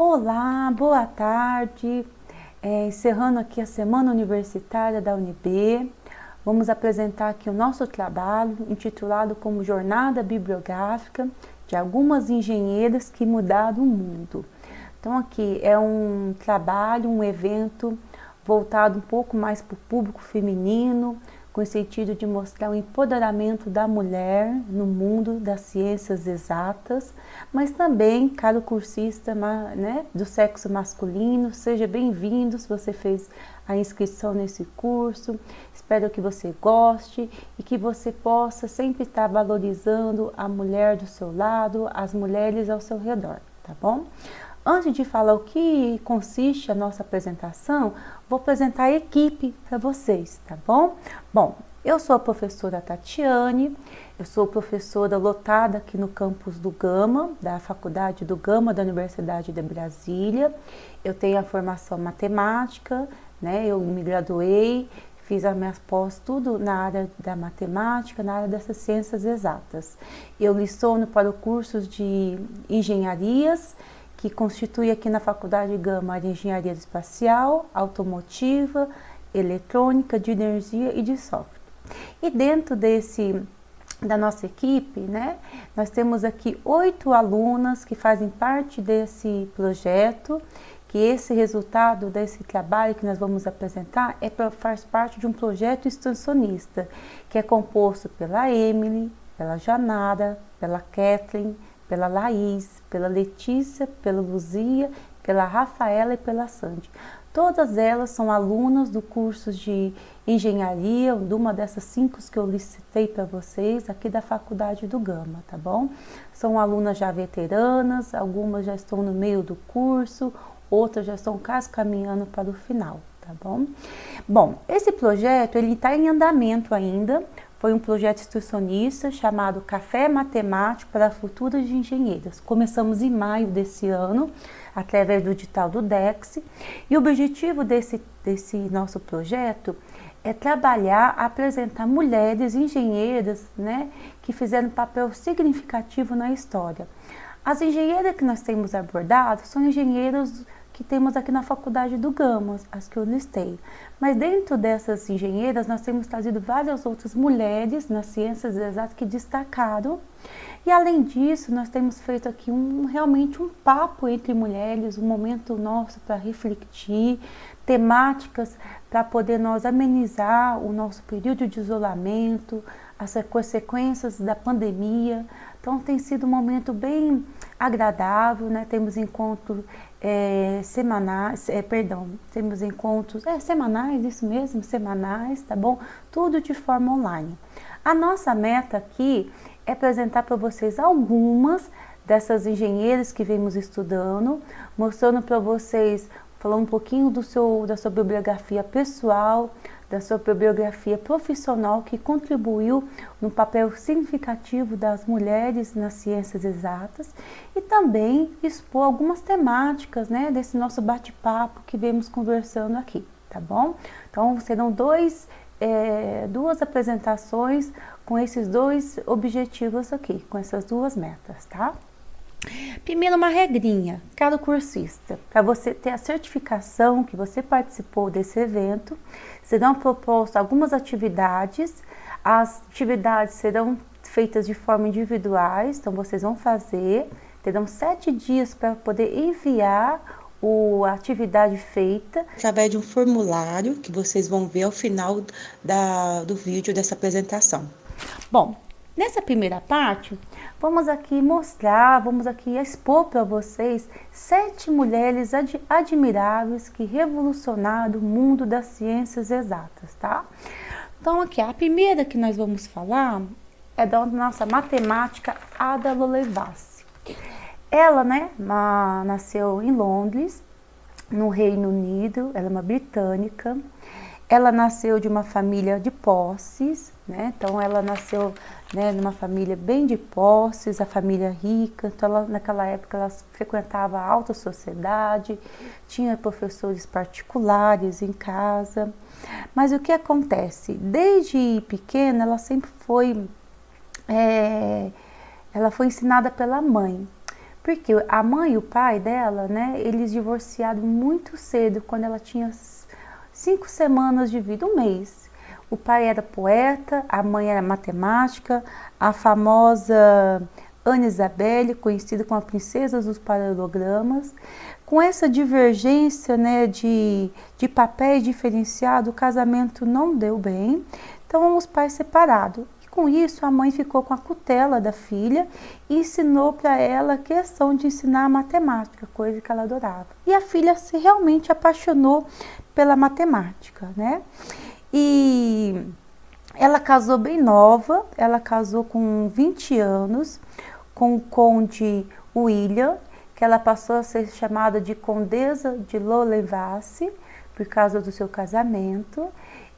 Olá, boa tarde. Encerrando aqui a Semana Universitária da UNB, vamos apresentar aqui o nosso trabalho intitulado como Jornada Bibliográfica de algumas engenheiras que mudaram o mundo. Então aqui é um trabalho, um evento voltado um pouco mais para o público feminino, com o sentido de mostrar o empoderamento da mulher no mundo das ciências exatas, mas também, caro cursista, né, do sexo masculino, seja bem-vindo se você fez a inscrição nesse curso. Espero que você goste e que você possa sempre estar valorizando a mulher do seu lado, as mulheres ao seu redor, tá bom? Antes de falar o que consiste a nossa apresentação, vou apresentar a equipe para vocês, tá bom? Bom, eu sou a professora Tatiane, eu sou professora lotada aqui no campus do Gama, da Faculdade do Gama da Universidade de Brasília. Eu tenho a formação matemática, né? Eu me graduei, fiz as minhas pós tudo na área da matemática, na área dessas ciências exatas. Eu leciono para o curso de engenharias, que constitui aqui na Faculdade Gama de Engenharia Espacial, Automotiva, Eletrônica, de Energia e de Software. E dentro da nossa equipe, né, nós temos aqui 8 alunas que fazem parte desse projeto, que esse resultado desse trabalho que nós vamos apresentar faz parte de um projeto extensionista, que é composto pela Emily, pela Janara, pela Kathleen, pela Laís, pela Letícia, pela Luzia, pela Rafaela e pela Sandy. Todas elas são alunas do curso de engenharia, de uma dessas 5 que eu licitei para vocês, aqui da Faculdade do Gama, tá bom? São alunas já veteranas, algumas já estão no meio do curso, outras já estão quase caminhando para o final, tá bom? Bom, esse projeto, ele está em andamento ainda. Foi um projeto extensionista chamado Café Matemático para Futuras Engenheiras. Começamos em maio desse ano, através do edital do DEX. E o objetivo desse nosso projeto é trabalhar, apresentar mulheres engenheiras, né, que fizeram um papel significativo na história. As engenheiras que nós temos abordado são engenheiras que temos aqui na Faculdade do Gama, as que eu listei. Mas dentro dessas engenheiras, nós temos trazido várias outras mulheres nas ciências exatas que destacaram. E além disso, nós temos feito aqui realmente um papo entre mulheres, um momento nosso para refletir, temáticas para poder nós amenizar o nosso período de isolamento, as consequências da pandemia. Então tem sido um momento bem agradável, né? Temos encontros semanais, temos encontros semanais, isso mesmo, semanais, tá bom? Tudo de forma online. A nossa meta aqui é apresentar para vocês algumas dessas engenheiras que vemos estudando, mostrando para vocês, falando um pouquinho da sua bibliografia pessoal, da sua bibliografia profissional que contribuiu no papel significativo das mulheres nas ciências exatas e também expor algumas temáticas, né, desse nosso bate-papo que vemos conversando aqui, tá bom? Então serão duas apresentações com esses 2 objetivos aqui, com essas 2 metas, tá? Primeiro, uma regrinha, caro cursista, para você ter a certificação que você participou desse evento, serão propostas algumas atividades. As atividades serão feitas de forma individuais, então vocês vão terão 7 dias para poder enviar a atividade feita através de um formulário que vocês vão ver ao final do vídeo dessa apresentação. Bom, nessa primeira parte, vamos aqui expor para vocês 7 mulheres admiráveis que revolucionaram o mundo das ciências exatas, tá? Então aqui, a primeira que nós vamos falar é da nossa matemática Ada Lovelace. Ela, né, nasceu em Londres, no Reino Unido, ela é uma britânica. Ela nasceu de uma família de posses, né? Então ela nasceu, né, numa família bem de posses, a família rica. Então naquela época ela frequentava a alta sociedade, tinha professores particulares em casa. Mas o que acontece? Desde pequena ela sempre foi ensinada pela mãe. Porque a mãe e o pai dela, né, eles divorciaram muito cedo, quando ela tinha 5 semanas de vida, um mês. O pai era poeta, a mãe era matemática, a famosa Ana Isabelle, conhecida como a princesa dos paralelogramas. Com essa divergência, né, de papéis diferenciados, o casamento não deu bem, então os pais separados. E com isso, a mãe ficou com a tutela da filha e ensinou para ela a questão de ensinar matemática, coisa que ela adorava. E a filha se realmente apaixonou pela matemática, né? E ela casou bem nova, ela casou com 20 anos, com o conde William, que ela passou a ser chamada de Condesa de Loreley-Vassy, por causa do seu casamento.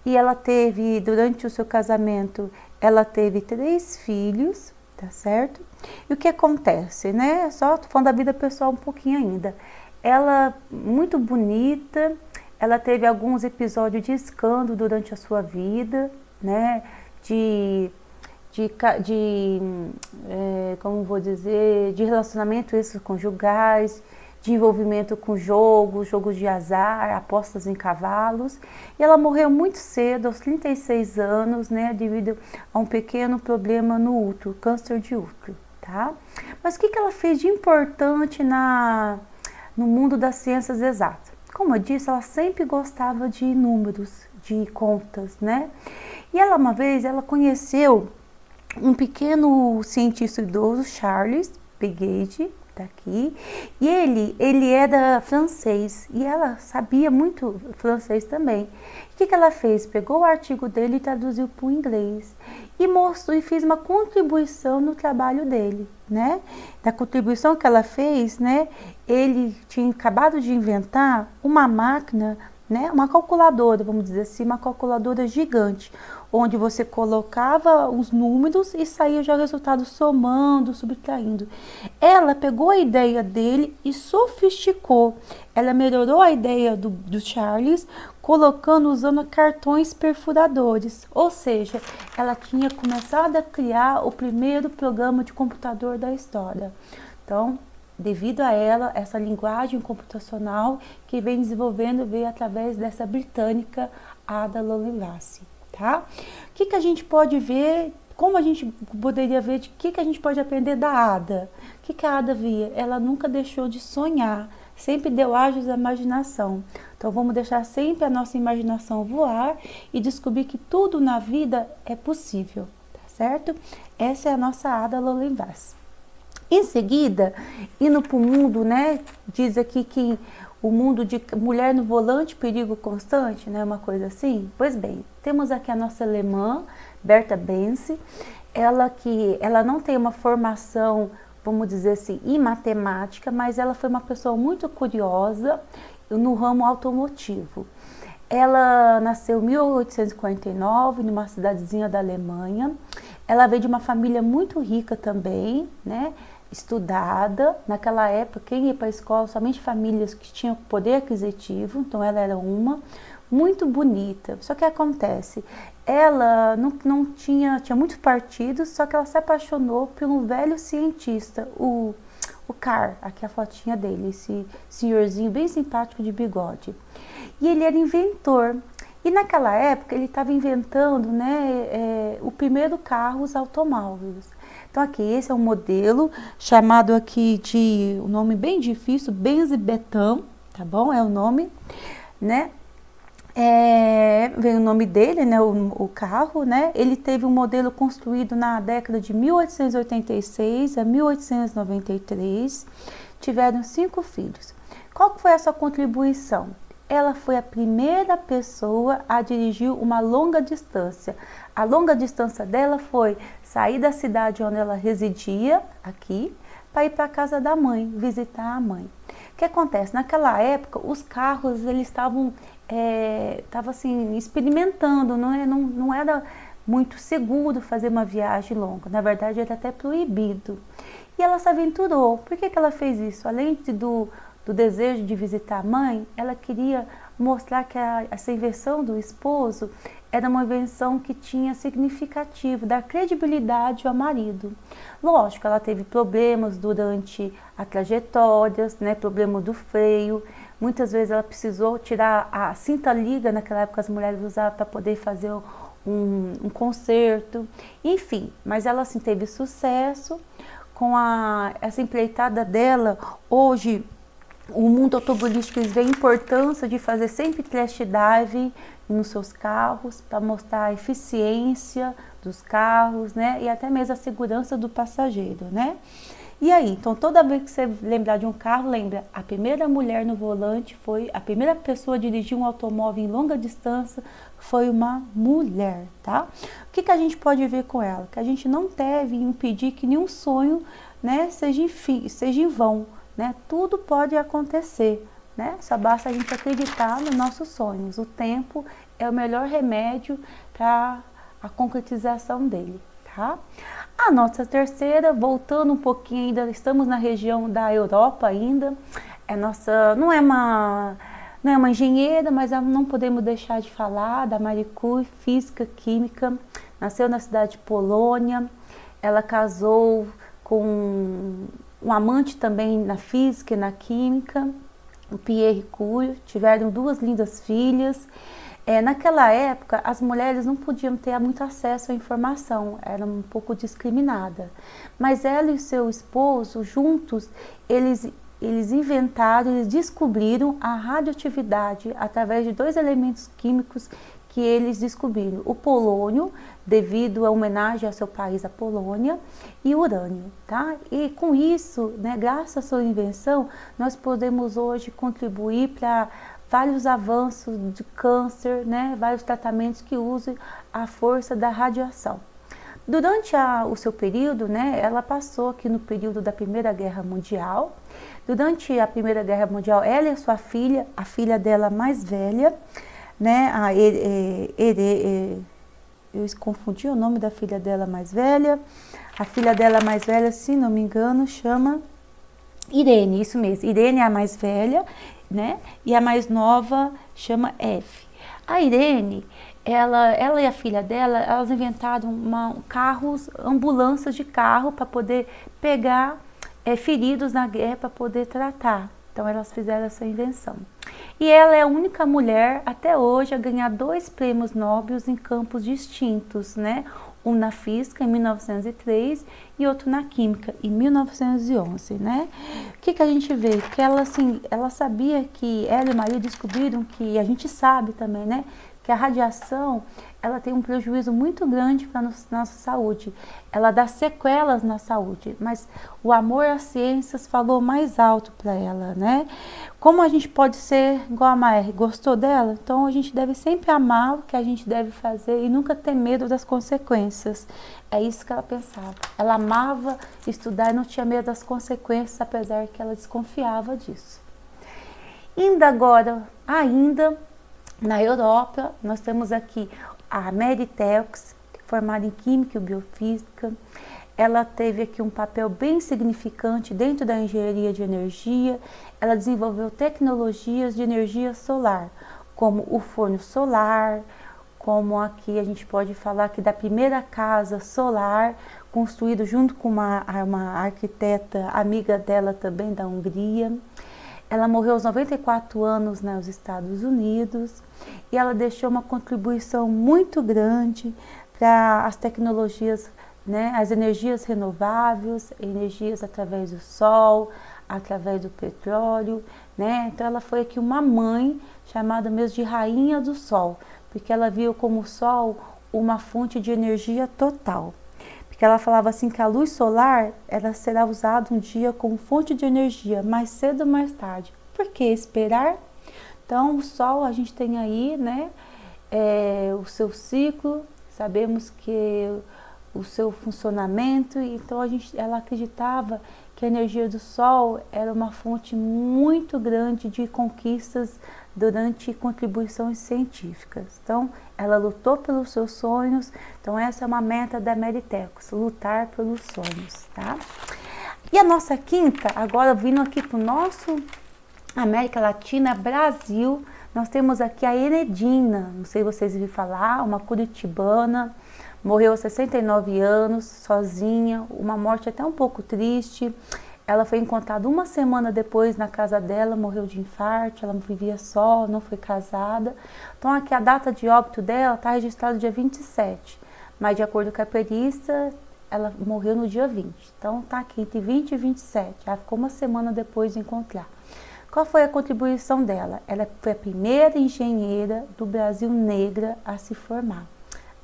E ela teve, durante o seu casamento, ela teve 3 filhos, tá certo? E o que acontece, né? Só tô falando da vida pessoal um pouquinho ainda. Ela, muito bonita, ela teve alguns episódios de escândalo durante a sua vida, né? Como vou dizer, de relacionamento extraconjugais, de envolvimento com jogos de azar, apostas em cavalos. E ela morreu muito cedo, aos 36 anos, né, devido a um pequeno problema no útero, câncer de útero, tá? Mas o que ela fez de importante no mundo das ciências exatas? Como eu disse, ela sempre gostava de números, de contas, né? E ela, uma vez, ela conheceu um pequeno cientista idoso, Charles Babbage, tá aqui, e ele era francês, e ela sabia muito francês também. O que ela fez? Pegou o artigo dele e traduziu para o inglês, e mostrou e fez uma contribuição no trabalho dele, né? Da contribuição que ela fez, né? Ele tinha acabado de inventar uma máquina, né, uma calculadora, vamos dizer assim, uma calculadora gigante, onde você colocava os números e saía já o resultado somando, subtraindo. Ela pegou a ideia dele e sofisticou. Ela melhorou a ideia do Charles, usando cartões perfuradores. Ou seja, ela tinha começado a criar o primeiro programa de computador da história. Então, devido a ela, essa linguagem computacional que vem desenvolvendo veio através dessa britânica Ada Lovelace, tá? O que a gente pode ver, como a gente poderia ver, de que a gente pode aprender da Ada? O que a Ada via? Ela nunca deixou de sonhar, sempre deu asas à imaginação. Então vamos deixar sempre a nossa imaginação voar e descobrir que tudo na vida é possível, tá certo? Essa é a nossa Ada Lovelace. Em seguida, indo para o mundo, né, diz aqui que o mundo de mulher no volante, perigo constante, né, uma coisa assim. Pois bem, temos aqui a nossa alemã, Berta Benz, ela não tem uma formação, vamos dizer assim, em matemática, mas ela foi uma pessoa muito curiosa no ramo automotivo. Ela nasceu em 1849, numa cidadezinha da Alemanha. Ela veio de uma família muito rica também, né? Estudada. Naquela época, quem ia para a escola, somente famílias que tinham poder aquisitivo, então ela era uma, muito bonita. Só que acontece, ela não tinha muitos partidos, só que ela se apaixonou por um velho cientista, o Carl, aqui a fotinha dele, esse senhorzinho bem simpático de bigode. E ele era inventor. E naquela época ele estava inventando, né, o primeiro carro, os automóveis. Então aqui, esse é um modelo chamado aqui de, um nome bem difícil, Benz Betão, tá bom? É o nome, né? Vem o nome dele, né, o carro, né? Ele teve um modelo construído na década de 1886 a 1893, tiveram 5 filhos. Qual que foi a sua contribuição? Ela foi a primeira pessoa a dirigir uma longa distância. A longa distância dela foi sair da cidade onde ela residia, aqui, para ir para a casa da mãe, visitar a mãe. O que acontece? Naquela época, os carros eles estavam assim, experimentando, não era muito seguro fazer uma viagem longa. Na verdade, era até proibido. E ela se aventurou. Por que ela fez isso? Além do desejo de visitar a mãe, ela queria mostrar que essa invenção do esposo era uma invenção que tinha significativo, dar credibilidade ao marido. Lógico, ela teve problemas durante a trajetória, né, problema do freio. Muitas vezes ela precisou tirar a cinta-liga, naquela época as mulheres usavam para poder fazer um concerto. Enfim, mas ela assim teve sucesso com essa empreitada dela. Hoje, o mundo automobilístico vê a importância de fazer sempre test drive nos seus carros para mostrar a eficiência dos carros, né? E até mesmo a segurança do passageiro, né? E aí, então toda vez que você lembrar de um carro, lembra, a primeira mulher no volante foi, a primeira pessoa a dirigir um automóvel em longa distância foi uma mulher, tá? O que a gente pode ver com ela? Que a gente não deve impedir que nenhum sonho, né, seja em vão, né? Tudo pode acontecer, né? Só basta a gente acreditar nos nossos sonhos. O tempo é o melhor remédio para a concretização dele, tá? A nossa terceira, voltando um pouquinho ainda, estamos na região da Europa ainda. Não é uma engenheira, mas não podemos deixar de falar da Marie Curie, física, química. Nasceu na cidade de Polônia. Ela casou com um amante também na física e na química, o Pierre Curie. Tiveram 2 lindas filhas. Naquela época, as mulheres não podiam ter muito acesso à informação, eram um pouco discriminadas. Mas ela e seu esposo, juntos, eles inventaram, eles descobriram a radioatividade através de 2 elementos químicos que eles descobriram. O polônio, devido à homenagem ao seu país, a Polônia, e o urânio, tá? E com isso, né, graças à sua invenção, nós podemos hoje contribuir para vários avanços de câncer, né, vários tratamentos que usam a força da radiação. Durante o seu período, né, ela passou aqui no período da Primeira Guerra Mundial. Durante a Primeira Guerra Mundial, ela e sua filha, a filha dela mais velha, né, eu confundi o nome da filha dela mais velha. A filha dela mais velha, se não me engano, chama Irene, isso mesmo. Irene é a mais velha, né? E a mais nova chama Eve. A Irene, ela e a filha dela, elas inventaram carros, ambulâncias de carro para poder pegar feridos na guerra para poder tratar. Então elas fizeram essa invenção. E ela é a única mulher até hoje a ganhar 2 prêmios Nobel em campos distintos, né? Um na física em 1903 e outro na química em 1911, né? O que a gente vê? Que ela sabia que ela e o marido descobriram que a gente sabe também, né? Que a radiação, ela tem um prejuízo muito grande para a nossa saúde. Ela dá sequelas na saúde, mas o amor às ciências falou mais alto para ela, né? Como a gente pode ser igual a Marie, gostou dela? Então a gente deve sempre amar o que a gente deve fazer e nunca ter medo das consequências. É isso que ela pensava. Ela amava estudar e não tinha medo das consequências, apesar que ela desconfiava disso. Ainda na Europa, nós temos aqui a Marie Telx, formada em Química e Biofísica. Ela teve aqui um papel bem significante dentro da engenharia de energia. Ela desenvolveu tecnologias de energia solar, como o forno solar, como aqui a gente pode falar que da primeira casa solar, construída junto com uma arquiteta amiga dela também da Hungria. Ela morreu aos 94 anos nos Estados Unidos e ela deixou uma contribuição muito grande para as tecnologias, né, as energias renováveis, energias através do sol, através do petróleo, né? Então ela foi aqui uma mãe chamada mesmo de Rainha do Sol, porque ela viu como o sol uma fonte de energia total. Porque ela falava assim que a luz solar ela será usada um dia como fonte de energia, mais cedo ou mais tarde. Por que esperar? Então o sol a gente tem aí, né, o seu ciclo, sabemos que o seu funcionamento, então ela acreditava que a energia do sol era uma fonte muito grande de conquistas durante contribuições científicas. Então, ela lutou pelos seus sonhos. Então, essa é uma meta da Marie Telx, lutar pelos sonhos, tá? E a nossa quinta, agora vindo aqui para o nosso América Latina, Brasil, Nós temos aqui a Enedina, não sei se vocês viram falar, uma curitibana, morreu aos 69 anos, sozinha, uma morte até um pouco triste. Ela foi encontrada uma semana depois na casa dela, morreu de infarto, ela vivia só, não foi casada. Então aqui a data de óbito dela está registrada dia 27, mas de acordo com a perícia, ela morreu no dia 20. Então tá aqui entre 20 e 27, ela ficou uma semana depois de encontrar. Qual foi a contribuição dela? Ela foi a primeira engenheira do Brasil negra a se formar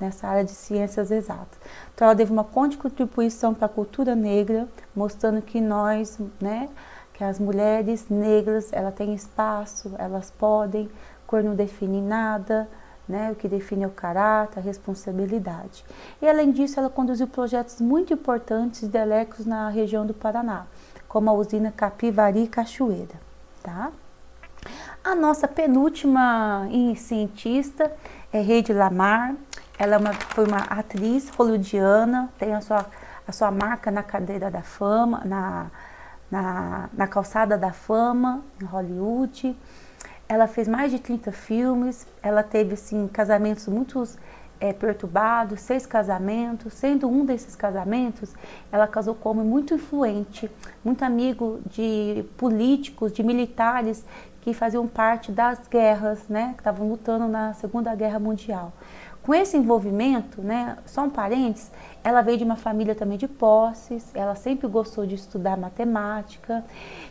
nessa área de ciências exatas. Então ela teve uma contribuição para a cultura negra, mostrando que nós, né, que as mulheres negras, elas têm espaço, elas podem, cor não define nada, né, o que define é o caráter, a responsabilidade. E além disso, ela conduziu projetos muito importantes de hidrelétricos na região do Paraná, como a usina Capivari e Cachoeira. Tá? A nossa penúltima cientista é Hedy Lamarr. Ela foi uma atriz hollywoodiana, tem a sua marca na cadeira da fama, na calçada da fama, em Hollywood. Ela fez mais de 30 filmes, ela teve assim, casamentos muito perturbados, 6 casamentos, sendo um desses casamentos, ela casou com um homem muito influente, muito amigo de políticos, de militares que faziam parte das guerras, né, que estavam lutando na Segunda Guerra Mundial. Com esse envolvimento, né, só um parênteses, ela veio de uma família também de posses, ela sempre gostou de estudar matemática.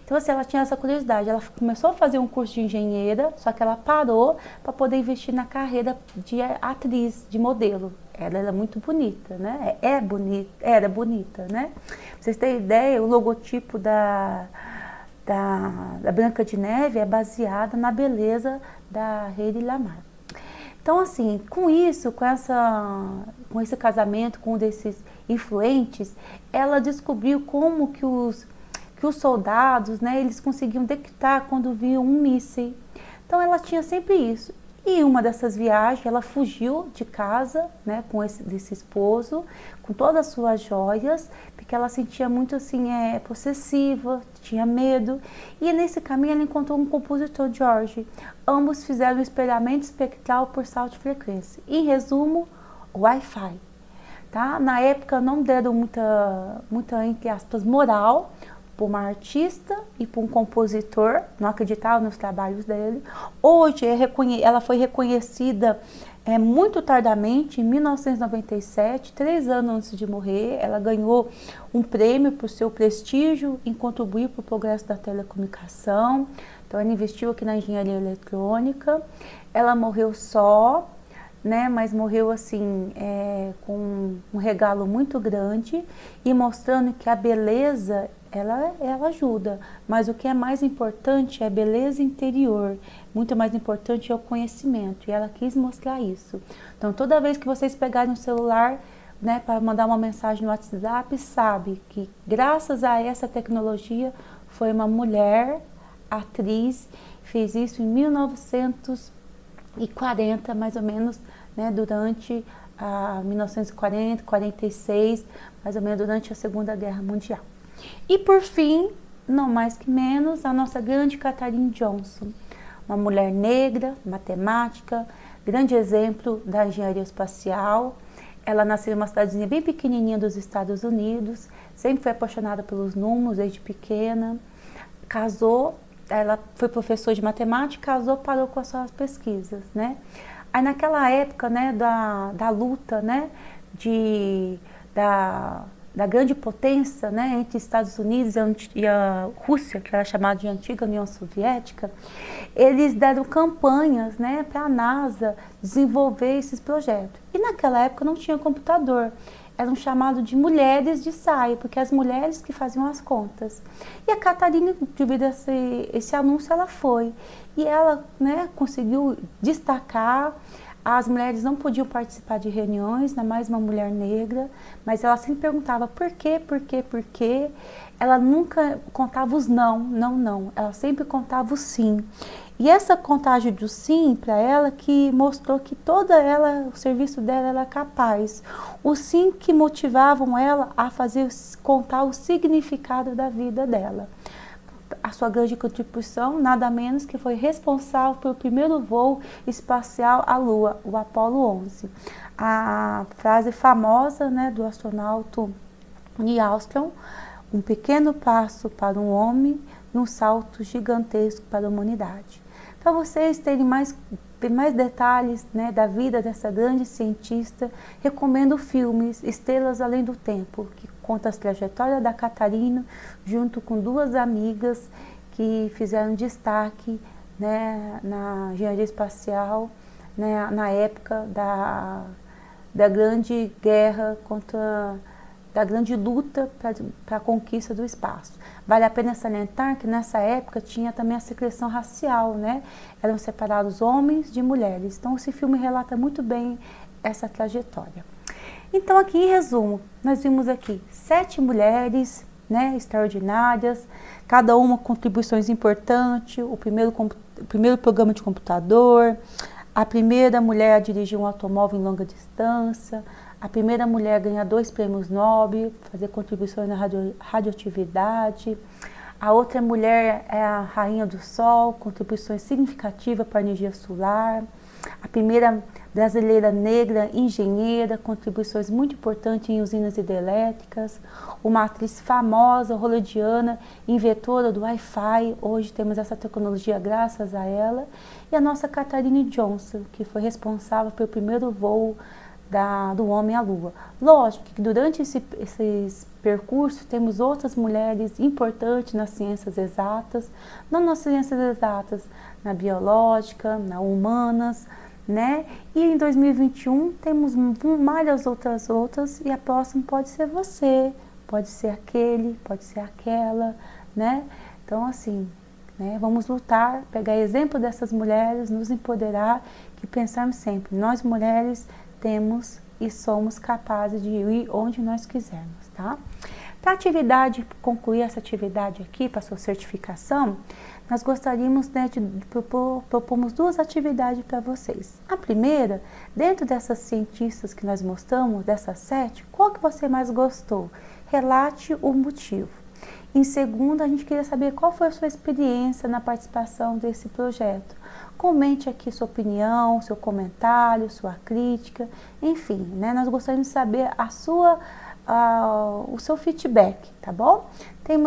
Então, assim, ela tinha essa curiosidade. Ela começou a fazer um curso de engenheira, só que ela parou para poder investir na carreira de atriz, de modelo. Ela era muito bonita, né? Era bonita, né? Pra vocês terem ideia, o logotipo da Branca de Neve é baseada na beleza da Hedy Lamarr. Então, assim, com isso, com esse casamento, com um desses influentes, ela descobriu como que os soldados, né, eles conseguiam detectar quando viam um míssil. Então, ela tinha sempre isso. E em uma dessas viagens, ela fugiu de casa, né, com desse esposo, com todas as suas joias, porque ela sentia muito assim, possessiva, tinha medo. E nesse caminho ela encontrou um compositor, George. Ambos fizeram um espelhamento espectral por salto de frequência. Em resumo, Wi-Fi. Tá? Na época não deram muita entre aspas, moral para uma artista e para um compositor, não acreditavam nos trabalhos dele. Hoje ela foi reconhecida muito tardamente, em 1997, 3 anos antes de morrer. Ela ganhou um prêmio por seu prestígio em contribuir para o progresso da telecomunicação. Então ela investiu aqui na engenharia eletrônica. Ela morreu só, né, mas morreu assim, com um regalo muito grande e mostrando que a beleza ela ajuda, mas o que é mais importante é a beleza interior, muito mais importante é o conhecimento, e ela quis mostrar isso. Então toda vez que vocês pegarem o celular, né, para mandar uma mensagem no WhatsApp, sabe que graças a essa tecnologia foi uma mulher, atriz, fez isso em 1940, mais ou menos, né, durante 1940, 46, mais ou menos durante a Segunda Guerra Mundial. E por fim, não mais que menos, a nossa grande Katharine Johnson, uma mulher negra, matemática, grande exemplo da engenharia espacial. Ela nasceu em uma cidadezinha bem pequenininha dos Estados Unidos, sempre foi apaixonada pelos números desde pequena, casou, ela foi professora de matemática, casou, parou com as suas pesquisas, né? Aí naquela época, né, da luta, né, da grande potência, né, entre Estados Unidos e a Rússia, que era chamada de antiga União Soviética, eles deram campanhas, né, para a NASA desenvolver esses projetos. E naquela época não tinha computador, eram chamados de mulheres de saia, porque as mulheres que faziam as contas. E a Katharine, devido a esse anúncio, ela foi. E ela, né, conseguiu destacar. As mulheres não podiam participar de reuniões, ainda mais uma mulher negra, mas ela sempre perguntava por quê, por quê, por quê. Ela nunca contava os não, ela sempre contava o sim. E essa contagem do sim para ela que mostrou que o serviço dela era capaz. O sim que motivavam ela a contar o significado da vida dela. a sua grande contribuição, nada menos que foi responsável pelo primeiro voo espacial à Lua, o Apollo 11. A frase famosa, né, do astronauta Neil Armstrong, um pequeno passo para um homem e um salto gigantesco para a humanidade. Para vocês terem mais detalhes, né, da vida dessa grande cientista, recomendo o filme Estrelas Além do Tempo, que conta as trajetórias da Catarina junto com duas amigas que fizeram destaque, né, na engenharia espacial, né, na época da grande guerra da grande luta para a conquista do espaço. Vale a pena salientar que nessa época tinha também a secreção racial, né? Eram separados homens de mulheres. Então esse filme relata muito bem essa trajetória. Então aqui em resumo, nós vimos aqui 7 mulheres, né, extraordinárias, cada uma com contribuições importantes, o primeiro programa de computador, a primeira mulher a dirigir um automóvel em longa distância, a primeira mulher a ganhar 2 prêmios Nobel, fazer contribuições na radioatividade. A outra mulher é a rainha do sol, contribuições significativas para a energia solar. A primeira brasileira negra engenheira, contribuições muito importantes em usinas hidrelétricas. Uma atriz famosa, hollywoodiana, inventora do Wi-Fi. Hoje temos essa tecnologia graças a ela. E a nossa Katharine Johnson, que foi responsável pelo primeiro voo do homem à lua. Lógico que durante esses percursos temos outras mulheres importantes nas ciências exatas, não nas ciências exatas, na biológica, na humanas, né? E em 2021 temos várias outras e a próxima pode ser você, pode ser aquele, pode ser aquela, né? Então assim, né, vamos lutar, pegar exemplo dessas mulheres, nos empoderar e pensarmos sempre, nós mulheres temos e somos capazes de ir onde nós quisermos, tá? Para concluir essa atividade aqui, para sua certificação, nós gostaríamos, né, de propormos 2 atividades para vocês. A primeira, dentro dessas cientistas que nós mostramos, dessas 7, qual que você mais gostou? Relate o motivo. Em segundo, a gente queria saber qual foi a sua experiência na participação desse projeto. Comente aqui sua opinião, seu comentário, sua crítica, enfim, né? Nós gostaríamos de saber o seu feedback, tá bom?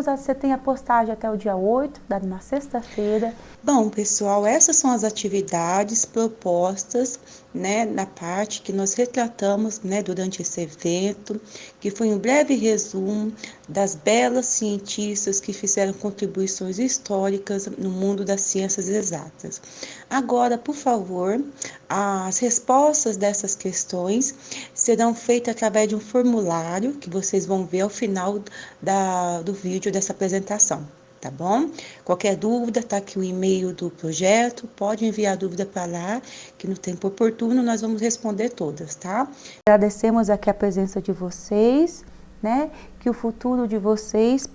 Você tem a postagem até o dia 8, na sexta-feira. Bom, pessoal, essas são as atividades propostas, né, na parte que nós retratamos, né, durante esse evento, que foi um breve resumo das belas cientistas que fizeram contribuições históricas no mundo das ciências exatas. Agora, por favor, as respostas dessas questões serão feitas através de um formulário que vocês vão ver ao final do vídeo dessa apresentação, tá bom? Qualquer dúvida, tá aqui o e-mail do projeto, pode enviar dúvida para lá, que no tempo oportuno nós vamos responder todas, tá? Agradecemos aqui a presença de vocês, né? Que o futuro de vocês,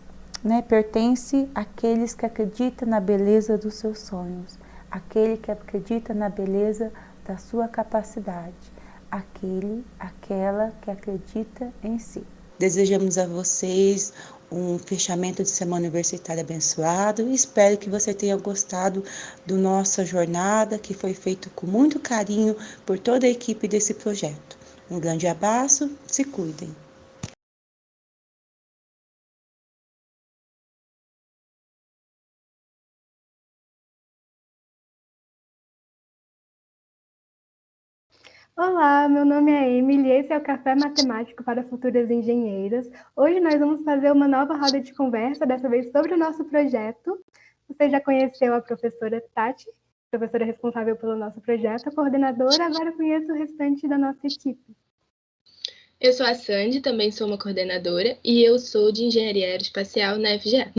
né, pertence àqueles que acreditam na beleza dos seus sonhos, aquele que acredita na beleza da sua capacidade, aquela que acredita em si. Desejamos a vocês um fechamento de semana universitária abençoado e espero que você tenha gostado da nossa jornada, que foi feito com muito carinho por toda a equipe desse projeto. Um grande abraço, se cuidem. Olá, meu nome é Emily, esse é o Café Matemático para Futuras Engenheiras. Hoje nós vamos fazer uma nova roda de conversa, dessa vez sobre o nosso projeto. Você já conheceu a professora Tati, professora responsável pelo nosso projeto, a coordenadora, agora conheço o restante da nossa equipe. Eu sou a Sandy, também sou uma coordenadora, e eu sou de Engenharia Aeroespacial na FGA.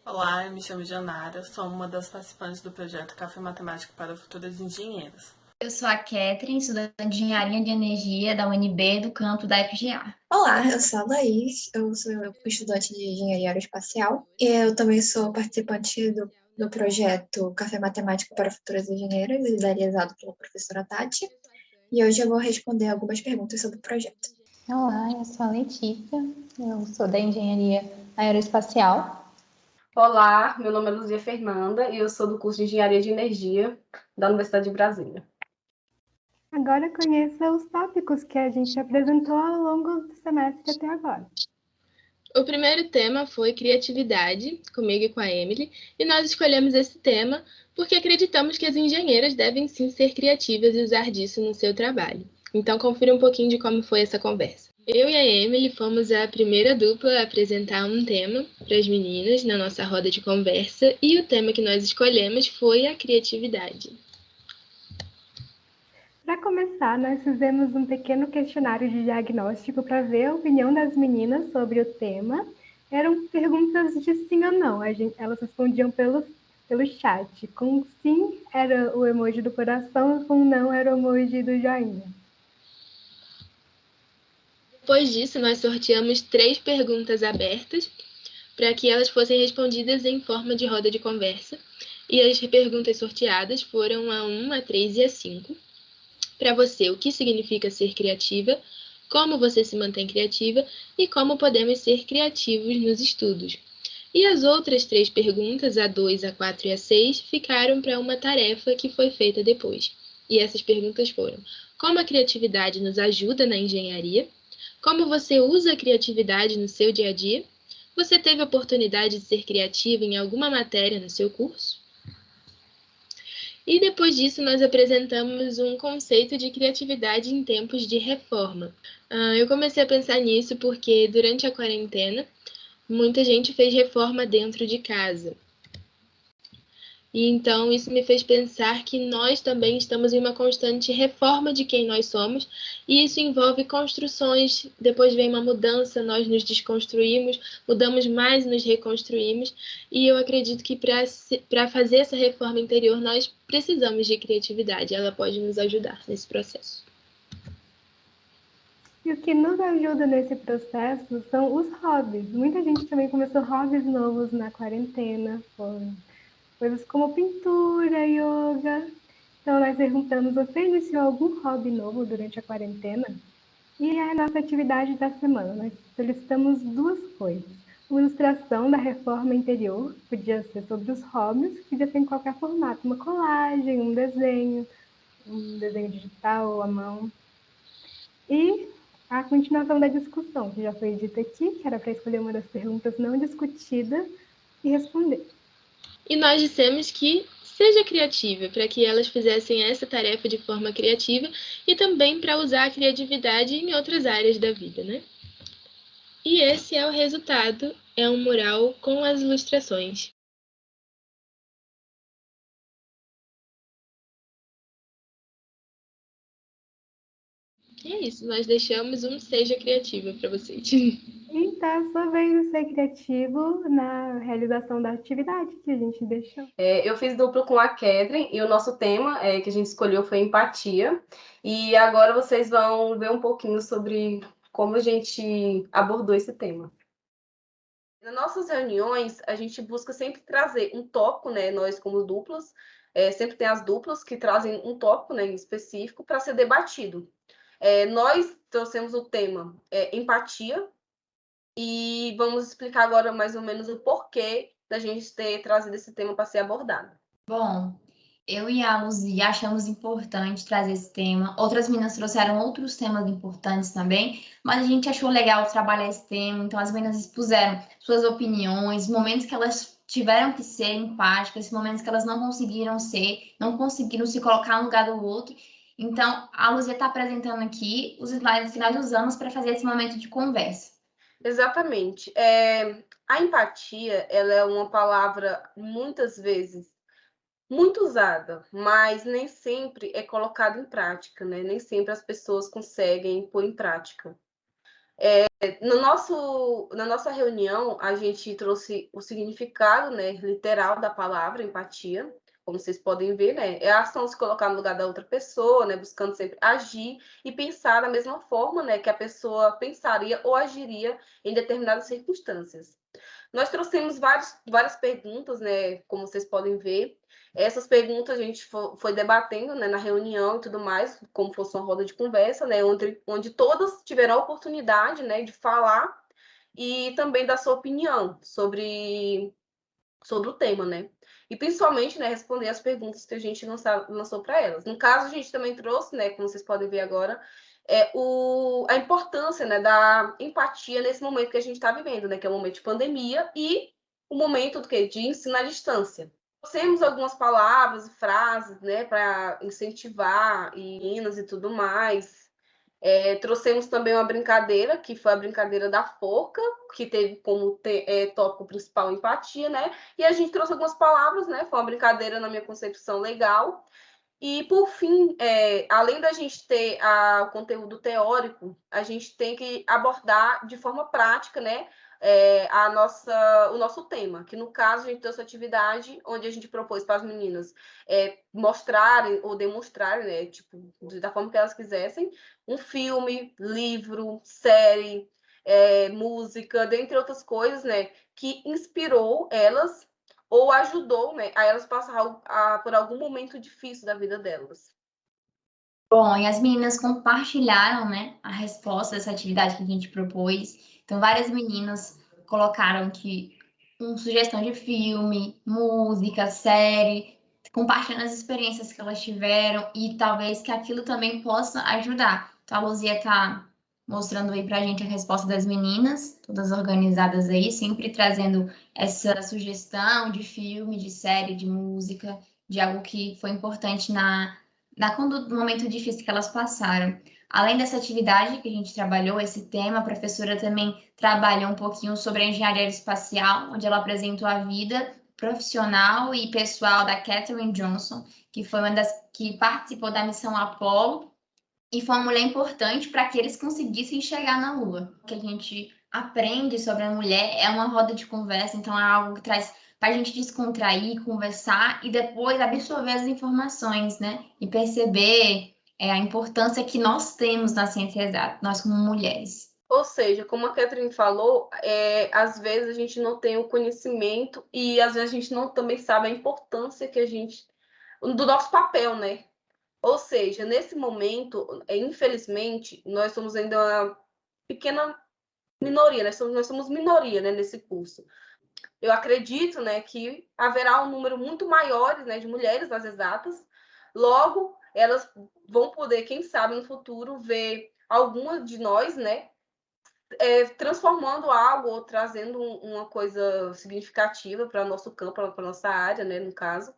Olá, eu me chamo Janara, sou uma das participantes do projeto Café Matemático para Futuras Engenheiras. Eu sou a Catherine, estudante de Engenharia de Energia da UNB, do campo da FGA. Olá, eu sou a Laís, eu sou estudante de Engenharia Aeroespacial e eu também sou participante do projeto Café Matemático para Futuras Engenheiras, idealizado pela professora Tati, e hoje eu vou responder algumas perguntas sobre o projeto. Olá, eu sou a Letícia, eu sou da Engenharia Aeroespacial. Olá, meu nome é Luzia Fernanda e eu sou do curso de Engenharia de Energia da Universidade de Brasília. Agora conheça os tópicos que a gente apresentou ao longo do semestre até agora. O primeiro tema foi criatividade, comigo e com a Emily, e nós escolhemos esse tema porque acreditamos que as engenheiras devem sim ser criativas e usar disso no seu trabalho. Então, confira um pouquinho de como foi essa conversa. Eu e a Emily fomos a primeira dupla a apresentar um tema para as meninas na nossa roda de conversa, e o tema que nós escolhemos foi a criatividade. Para começar, nós fizemos um pequeno questionário de diagnóstico para ver a opinião das meninas sobre o tema. Eram perguntas de sim ou não. Elas respondiam pelo chat. Com sim era o emoji do coração, com não era o emoji do joinha. Depois disso, nós sorteamos 3 perguntas abertas para que elas fossem respondidas em forma de roda de conversa. E as perguntas sorteadas foram a 1, a 3 e a 5. Para você, o que significa ser criativa, como você se mantém criativa e como podemos ser criativos nos estudos. E as outras 3 perguntas, a 2, a 4 e a 6, ficaram para uma tarefa que foi feita depois. E essas perguntas foram: como a criatividade nos ajuda na engenharia? Como você usa a criatividade no seu dia a dia? Você teve a oportunidade de ser criativa em alguma matéria no seu curso? E depois disso, nós apresentamos um conceito de criatividade em tempos de reforma. Eu comecei a pensar nisso porque, durante a quarentena, muita gente fez reforma dentro de casa. E então isso me fez pensar que nós também estamos em uma constante reforma de quem nós somos, e isso envolve construções, depois vem uma mudança, nós nos desconstruímos, mudamos mais e nos reconstruímos, e eu acredito que para fazer essa reforma interior nós precisamos de criatividade, ela pode nos ajudar nesse processo. E o que nos ajuda nesse processo são os hobbies. Muita gente também começou hobbies novos na quarentena, coisas como pintura, yoga. Então, nós perguntamos: você iniciou algum hobby novo durante a quarentena? E a nossa atividade da semana, nós solicitamos 2 coisas. Uma ilustração da reforma interior, podia ser sobre os hobbies, podia ser em qualquer formato, uma colagem, um desenho digital ou à mão. E a continuação da discussão, que já foi dita aqui, que era para escolher uma das perguntas não discutidas e responder. E nós dissemos que seja criativa, para que elas fizessem essa tarefa de forma criativa e também para usar a criatividade em outras áreas da vida, né? E esse é o resultado, é um mural com as ilustrações. E é isso, nós deixamos um Seja Criativa para vocês. Então, sua vez de ser criativo na realização da atividade que a gente deixou. Eu fiz duplo com a Kedren e o nosso tema que a gente escolheu foi empatia. E agora vocês vão ver um pouquinho sobre como a gente abordou esse tema. Nas nossas reuniões, a gente busca sempre trazer um tópico, né? Nós, como duplas, sempre tem as duplas que trazem um tópico, né, em específico para ser debatido. Nós trouxemos o tema empatia e vamos explicar agora mais ou menos o porquê da gente ter trazido esse tema para ser abordado. Bom, eu e a Luzia achamos importante trazer esse tema. Outras meninas trouxeram outros temas importantes também, mas a gente achou legal trabalhar esse tema. Então, as meninas expuseram suas opiniões, momentos que elas tiveram que ser empáticas, momentos que elas não conseguiram ser, não conseguiram se colocar no lugar do outro. Então, a Luzia está apresentando aqui os slides que nós usamos para fazer esse momento de conversa. Exatamente. A empatia, ela é uma palavra, muitas vezes, muito usada, mas nem sempre é colocada em prática, né? Nem sempre as pessoas conseguem pôr em prática. Na nossa reunião, a gente trouxe o significado, né, literal da palavra empatia, como vocês podem ver, né? É a ação de se colocar no lugar da outra pessoa, né? Buscando sempre agir e pensar da mesma forma, né, que a pessoa pensaria ou agiria em determinadas circunstâncias. Nós trouxemos várias perguntas, né, como vocês podem ver. Essas perguntas a gente foi debatendo, né, na reunião e tudo mais, como fosse uma roda de conversa, né, onde todas tiveram a oportunidade, né, de falar e também dar sua opinião sobre sobre o tema, né? E principalmente, né, responder as perguntas que a gente lançou para elas. No caso, a gente também trouxe, né, como vocês podem ver agora, a importância, né, da empatia nesse momento que a gente está vivendo, né, que é o momento de pandemia e o momento de ensino à distância. Temos algumas palavras e frases, né, para incentivar meninas e tudo mais. Trouxemos também uma brincadeira, que foi a brincadeira da forca, que teve como tópico principal empatia, né? E a gente trouxe algumas palavras, né? Foi uma brincadeira, na minha concepção, legal. E, por fim, além da gente ter o conteúdo teórico, a gente tem que abordar de forma prática, né? O nosso tema, que no caso a gente trouxe atividade onde a gente propôs para as meninas mostrarem ou demonstrarem, né, tipo, da forma que elas quisessem, um filme, livro, série, música, dentre outras coisas, né, que inspirou elas ou ajudou, né, a elas passar por algum momento difícil da vida delas. Bom, e as meninas compartilharam, né, a resposta dessa atividade que a gente propôs. Então, várias meninas colocaram que uma sugestão de filme, música, série, compartilhando as experiências que elas tiveram e talvez que aquilo também possa ajudar. Então, a Luzia está mostrando aí para a gente a resposta das meninas, todas organizadas aí, sempre trazendo essa sugestão de filme, de série, de música, de algo que foi importante no momento difícil que elas passaram. Além dessa atividade que a gente trabalhou, esse tema, a professora também trabalhou um pouquinho sobre a engenharia espacial, onde ela apresentou a vida profissional e pessoal da Katherine Johnson, que foi uma das que participou da missão Apollo e foi uma mulher importante para que eles conseguissem chegar na Lua. O que a gente aprende sobre a mulher é uma roda de conversa, então é algo que traz para a gente descontrair, conversar e depois absorver as informações, né? E perceber a importância que nós temos na ciência exata, nós como mulheres. Ou seja, como a Catherine falou, às vezes a gente não tem o conhecimento e às vezes a gente não também sabe a importância do nosso papel, né? Ou seja, nesse momento, infelizmente, nós somos ainda uma pequena minoria, nós somos minoria, né, nesse curso. Eu acredito, né, que haverá um número muito maior, né, de mulheres nas exatas. Logo, elas vão poder, quem sabe, no futuro, ver algumas de nós, né, transformando algo ou trazendo uma coisa significativa para nosso campo, para nossa área, né, no caso.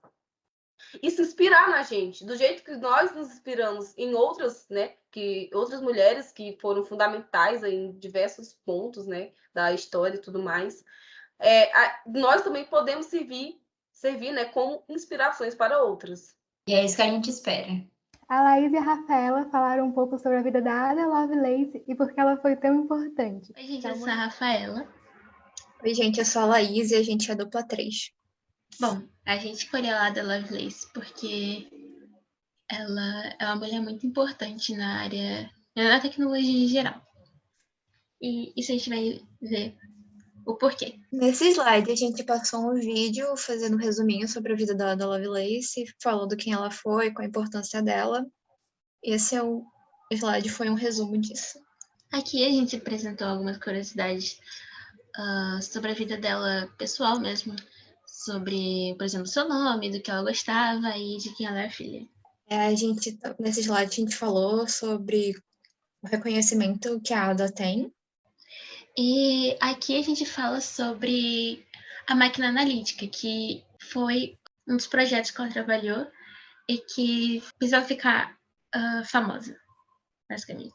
E se inspirar na gente, do jeito que nós nos inspiramos em outras, né, outras mulheres que foram fundamentais em diversos pontos, né, da história e tudo mais. Nós também podemos servir, né, como inspirações para outras. E é isso que a gente espera. A Laís e a Rafaela falaram um pouco sobre a vida da Ada Lovelace e por que ela foi tão importante. Oi, gente, eu sou a Rafaela. Oi, gente, eu sou a Laís e a gente é dupla 3. Bom, a gente escolheu a Ada Lovelace porque ela é uma mulher muito importante na tecnologia em geral. E isso a gente vai ver o porquê. Nesse slide, a gente passou um vídeo fazendo um resuminho sobre a vida da Ada Lovelace, falou do quem ela foi, qual a importância dela. Esse slide foi um resumo disso. Aqui a gente apresentou algumas curiosidades sobre a vida dela pessoal mesmo, sobre, por exemplo, seu nome, do que ela gostava e de quem ela era filha. Nesse slide a gente falou sobre o reconhecimento que a Ada tem. E aqui a gente fala sobre a máquina analítica, que foi um dos projetos que ela trabalhou e que precisava ficar famosa, basicamente.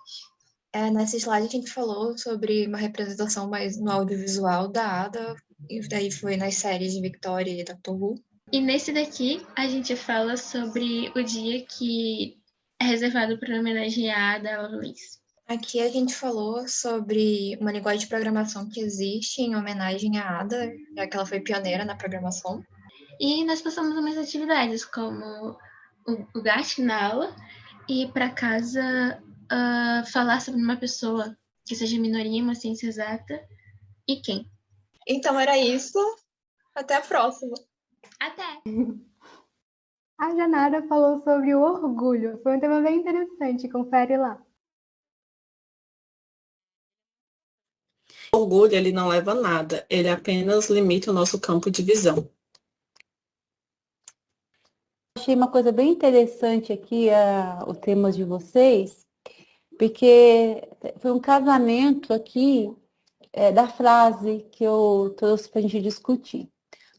Nesse slide a gente falou sobre uma representação mais no audiovisual da Ada, e daí foi nas séries de Victoria e Doctor Who. E nesse daqui a gente fala sobre o dia que é reservado para homenagear a Ada Lovelace. Aqui a gente falou sobre uma linguagem de programação que existe em homenagem à Ada, já que ela foi pioneira na programação. E nós passamos umas atividades, como o gasto na aula, e para casa falar sobre uma pessoa que seja minoria, uma ciência exata, e quem. Então era isso. Até a próxima. Até! A Janara falou sobre o orgulho. Foi um tema bem interessante, confere lá. O orgulho, ele não leva a nada, ele apenas limita o nosso campo de visão. Achei uma coisa bem interessante aqui, o tema de vocês, porque foi um casamento aqui da frase que eu trouxe para a gente discutir.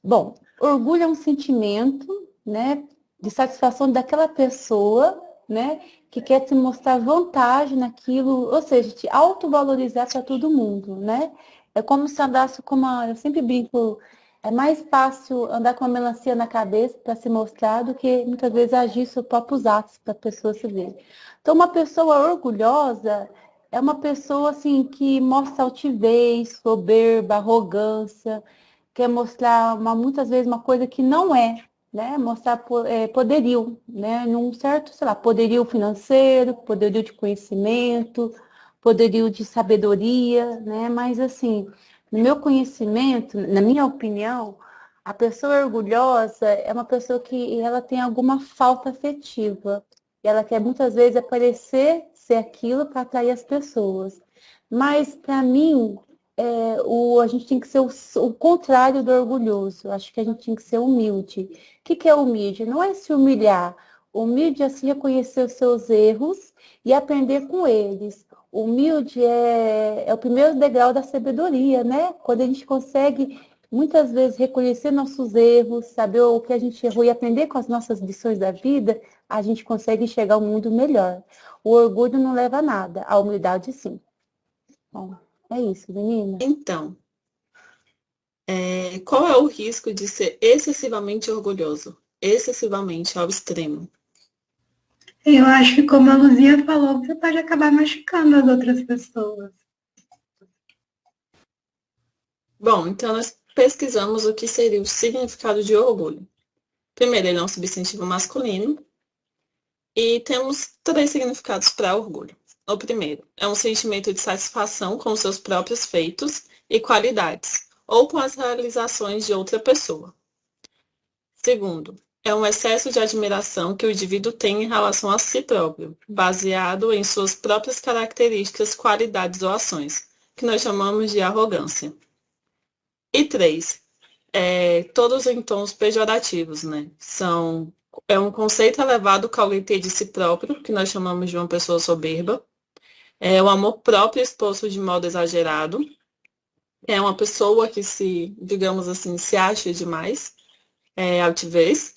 Bom, orgulho é um sentimento, né, de satisfação daquela pessoa, né, que quer te mostrar vantagem naquilo, ou seja, te autovalorizar para todo mundo, né? É como se andasse com eu sempre brinco, é mais fácil andar com uma melancia na cabeça para se mostrar do que muitas vezes agir seus próprios atos para a pessoa se ver. Então, uma pessoa orgulhosa é uma pessoa assim que mostra altivez, soberba, arrogância, quer mostrar muitas vezes uma coisa que não é, né? Mostrar poderio, né? Num certo, sei lá, poderio financeiro, poderio de conhecimento, poderio de sabedoria, né? Mas assim, no meu conhecimento, na minha opinião, a pessoa orgulhosa é uma pessoa que ela tem alguma falta afetiva. E ela quer muitas vezes aparecer ser aquilo para atrair as pessoas. Mas para mim, a gente tem que ser o contrário do orgulhoso. Acho que a gente tem que ser humilde. O que é humilde? Não é se humilhar. Humilde é se reconhecer os seus erros e aprender com eles. Humilde é o primeiro degrau da sabedoria, né? Quando a gente consegue, muitas vezes, reconhecer nossos erros, saber o que a gente errou e aprender com as nossas lições da vida, a gente consegue enxergar um mundo melhor. O orgulho não leva a nada, a humildade sim. Bom, é isso, menina. Então, qual é o risco de ser excessivamente orgulhoso? Excessivamente ao extremo. Eu acho que, como a Luzia falou, você pode acabar machucando as outras pessoas. Bom, então nós pesquisamos o que seria o significado de orgulho. Primeiro, ele é um substantivo masculino e temos 3 significados para orgulho. O primeiro é um sentimento de satisfação com seus próprios feitos e qualidades, ou com as realizações de outra pessoa. Segundo, é um excesso de admiração que o indivíduo tem em relação a si próprio, baseado em suas próprias características, qualidades ou ações, que nós chamamos de arrogância. E 3, todos em tons pejorativos, né? É um conceito elevado que alguém tem de si próprio, que nós chamamos de uma pessoa soberba. É o amor próprio exposto de modo exagerado. É uma pessoa que digamos assim, se acha demais, altivez.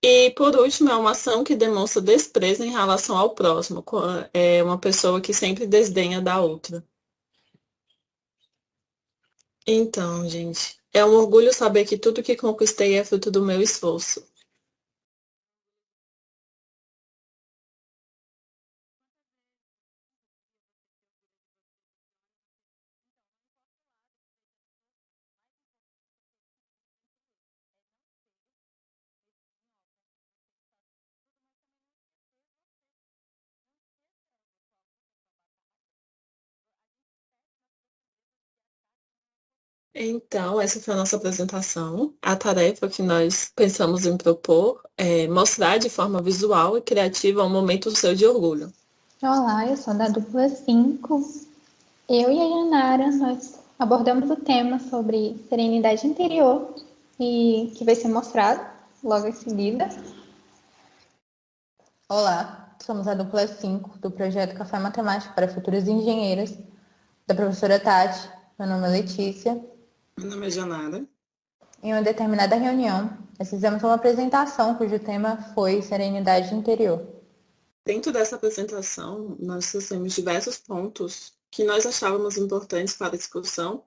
E, por último, é uma ação que demonstra desprezo em relação ao próximo. É uma pessoa que sempre desdenha da outra. Então, gente, é um orgulho saber que tudo que conquistei é fruto do meu esforço. Então, essa foi a nossa apresentação. A tarefa que nós pensamos em propor é mostrar de forma visual e criativa um momento seu de orgulho. Olá, eu sou da dupla 5. Eu e a Yanara, nós abordamos o tema sobre serenidade interior e que vai ser mostrado logo em seguida. Olá, somos a dupla 5 do projeto Café Matemático para Futuras Engenheiras, da professora Tati. Meu nome é Letícia. Meu nome é Janara. Em uma determinada reunião, nós fizemos uma apresentação cujo tema foi serenidade interior. Dentro dessa apresentação, nós trouxemos diversos pontos que nós achávamos importantes para a discussão,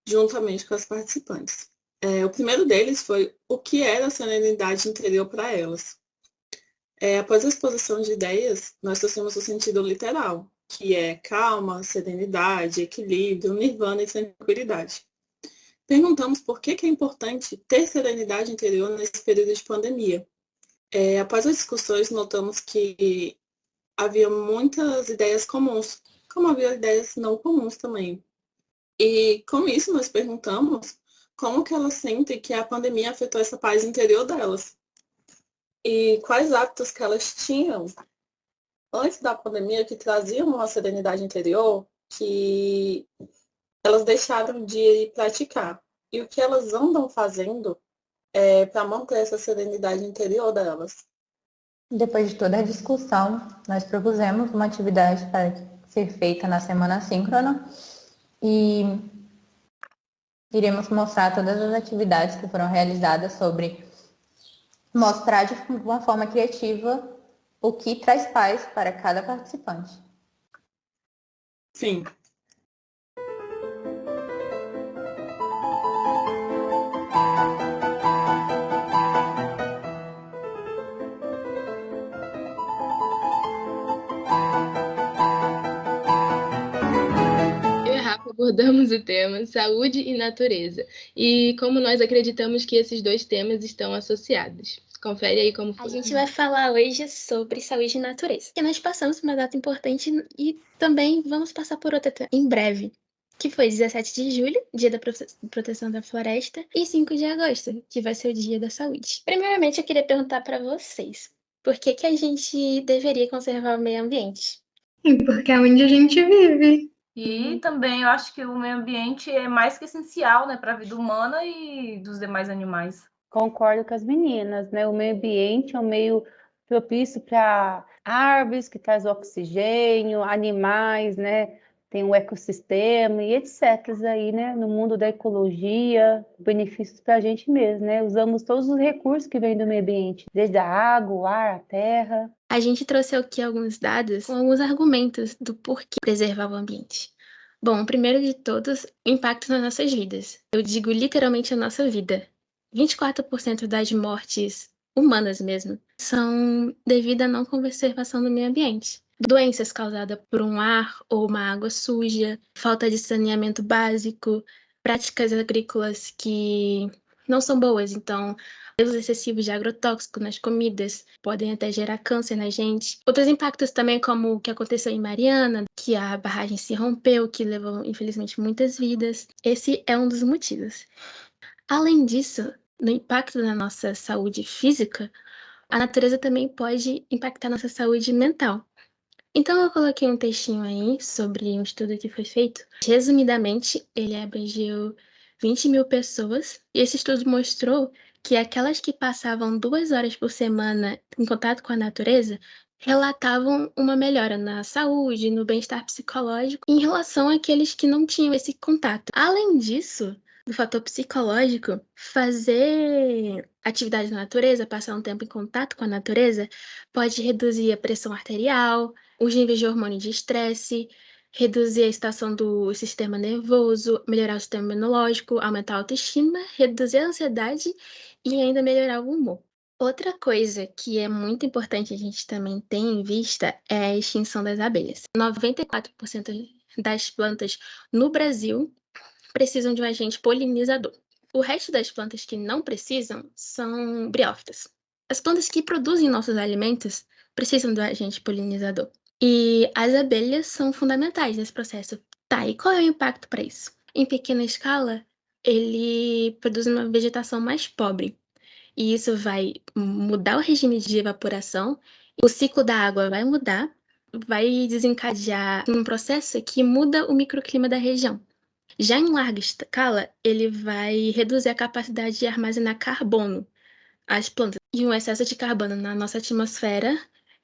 juntamente com as participantes. O primeiro deles foi o que era a serenidade interior para elas. Após a exposição de ideias, nós trouxemos o sentido literal, que é calma, serenidade, equilíbrio, nirvana e tranquilidade. Perguntamos por que é importante ter serenidade interior nesse período de pandemia. Após as discussões, notamos que havia muitas ideias comuns, como havia ideias não comuns também. E com isso, nós perguntamos como que elas sentem que a pandemia afetou essa paz interior delas. E quais hábitos que elas tinham antes da pandemia que traziam uma serenidade interior que elas deixaram de praticar. E o que elas andam fazendo para manter essa serenidade interior delas. Depois de toda a discussão, nós propusemos uma atividade para ser feita na semana síncrona e iremos mostrar todas as atividades que foram realizadas sobre mostrar de uma forma criativa o que traz paz para cada participante. Sim. Eu e a Rafa abordamos o tema saúde e natureza, e como nós acreditamos que esses dois temas estão associados. Confere aí como foi. A gente vai falar hoje sobre saúde e natureza. E nós passamos por uma data importante e também vamos passar por outra em breve, que foi 17 de julho, Dia da Proteção da Floresta, e 5 de agosto, que vai ser o Dia da Saúde. Primeiramente, eu queria perguntar para vocês, por que a gente deveria conservar o meio ambiente? Porque é onde a gente vive. E também eu acho que o meio ambiente é mais que essencial, né, para a vida humana e dos demais animais. Concordo com as meninas, né? O meio ambiente é um meio propício para árvores, que traz oxigênio, animais, né? Tem um ecossistema e etc. aí, né? No mundo da ecologia, benefícios para a gente mesmo, né? Usamos todos os recursos que vêm do meio ambiente, desde a água, o ar, a terra. A gente trouxe aqui alguns dados com alguns argumentos do porquê preservar o ambiente. Bom, o primeiro de todos, impacto nas nossas vidas. Eu digo literalmente a nossa vida. 24% das mortes humanas mesmo são devido à não conservação do meio ambiente. Doenças causadas por um ar ou uma água suja, falta de saneamento básico, práticas agrícolas que não são boas, então uso excessivo de agrotóxico nas comidas podem até gerar câncer na gente. Outros impactos também, como o que aconteceu em Mariana, que a barragem se rompeu, que levou, infelizmente, muitas vidas. Esse é um dos motivos. Além disso, no impacto na nossa saúde física, a natureza também pode impactar nossa saúde mental. Então, eu coloquei um textinho aí sobre um estudo que foi feito. Resumidamente, ele abrangiu 20.000 pessoas, e esse estudo mostrou que aquelas que passavam 2 horas por semana em contato com a natureza relatavam uma melhora na saúde, no bem-estar psicológico, em relação àqueles que não tinham esse contato. Além disso, do fator psicológico, fazer atividade na natureza, passar um tempo em contato com a natureza, pode reduzir a pressão arterial, os níveis de hormônio de estresse, reduzir a excitação do sistema nervoso, melhorar o sistema imunológico, aumentar a autoestima, reduzir a ansiedade e ainda melhorar o humor. Outra coisa que é muito importante a gente também ter em vista é a extinção das abelhas. 94% das plantas no Brasil precisam de um agente polinizador. O resto das plantas que não precisam são briófitas. As plantas que produzem nossos alimentos precisam do agente polinizador. E as abelhas são fundamentais nesse processo. Tá, e qual é o impacto para isso? Em pequena escala, ele produz uma vegetação mais pobre. E isso vai mudar o regime de evaporação, o ciclo da água vai mudar, vai desencadear um processo que muda o microclima da região. Já em larga escala, ele vai reduzir a capacidade de armazenar carbono às plantas. E o excesso de carbono na nossa atmosfera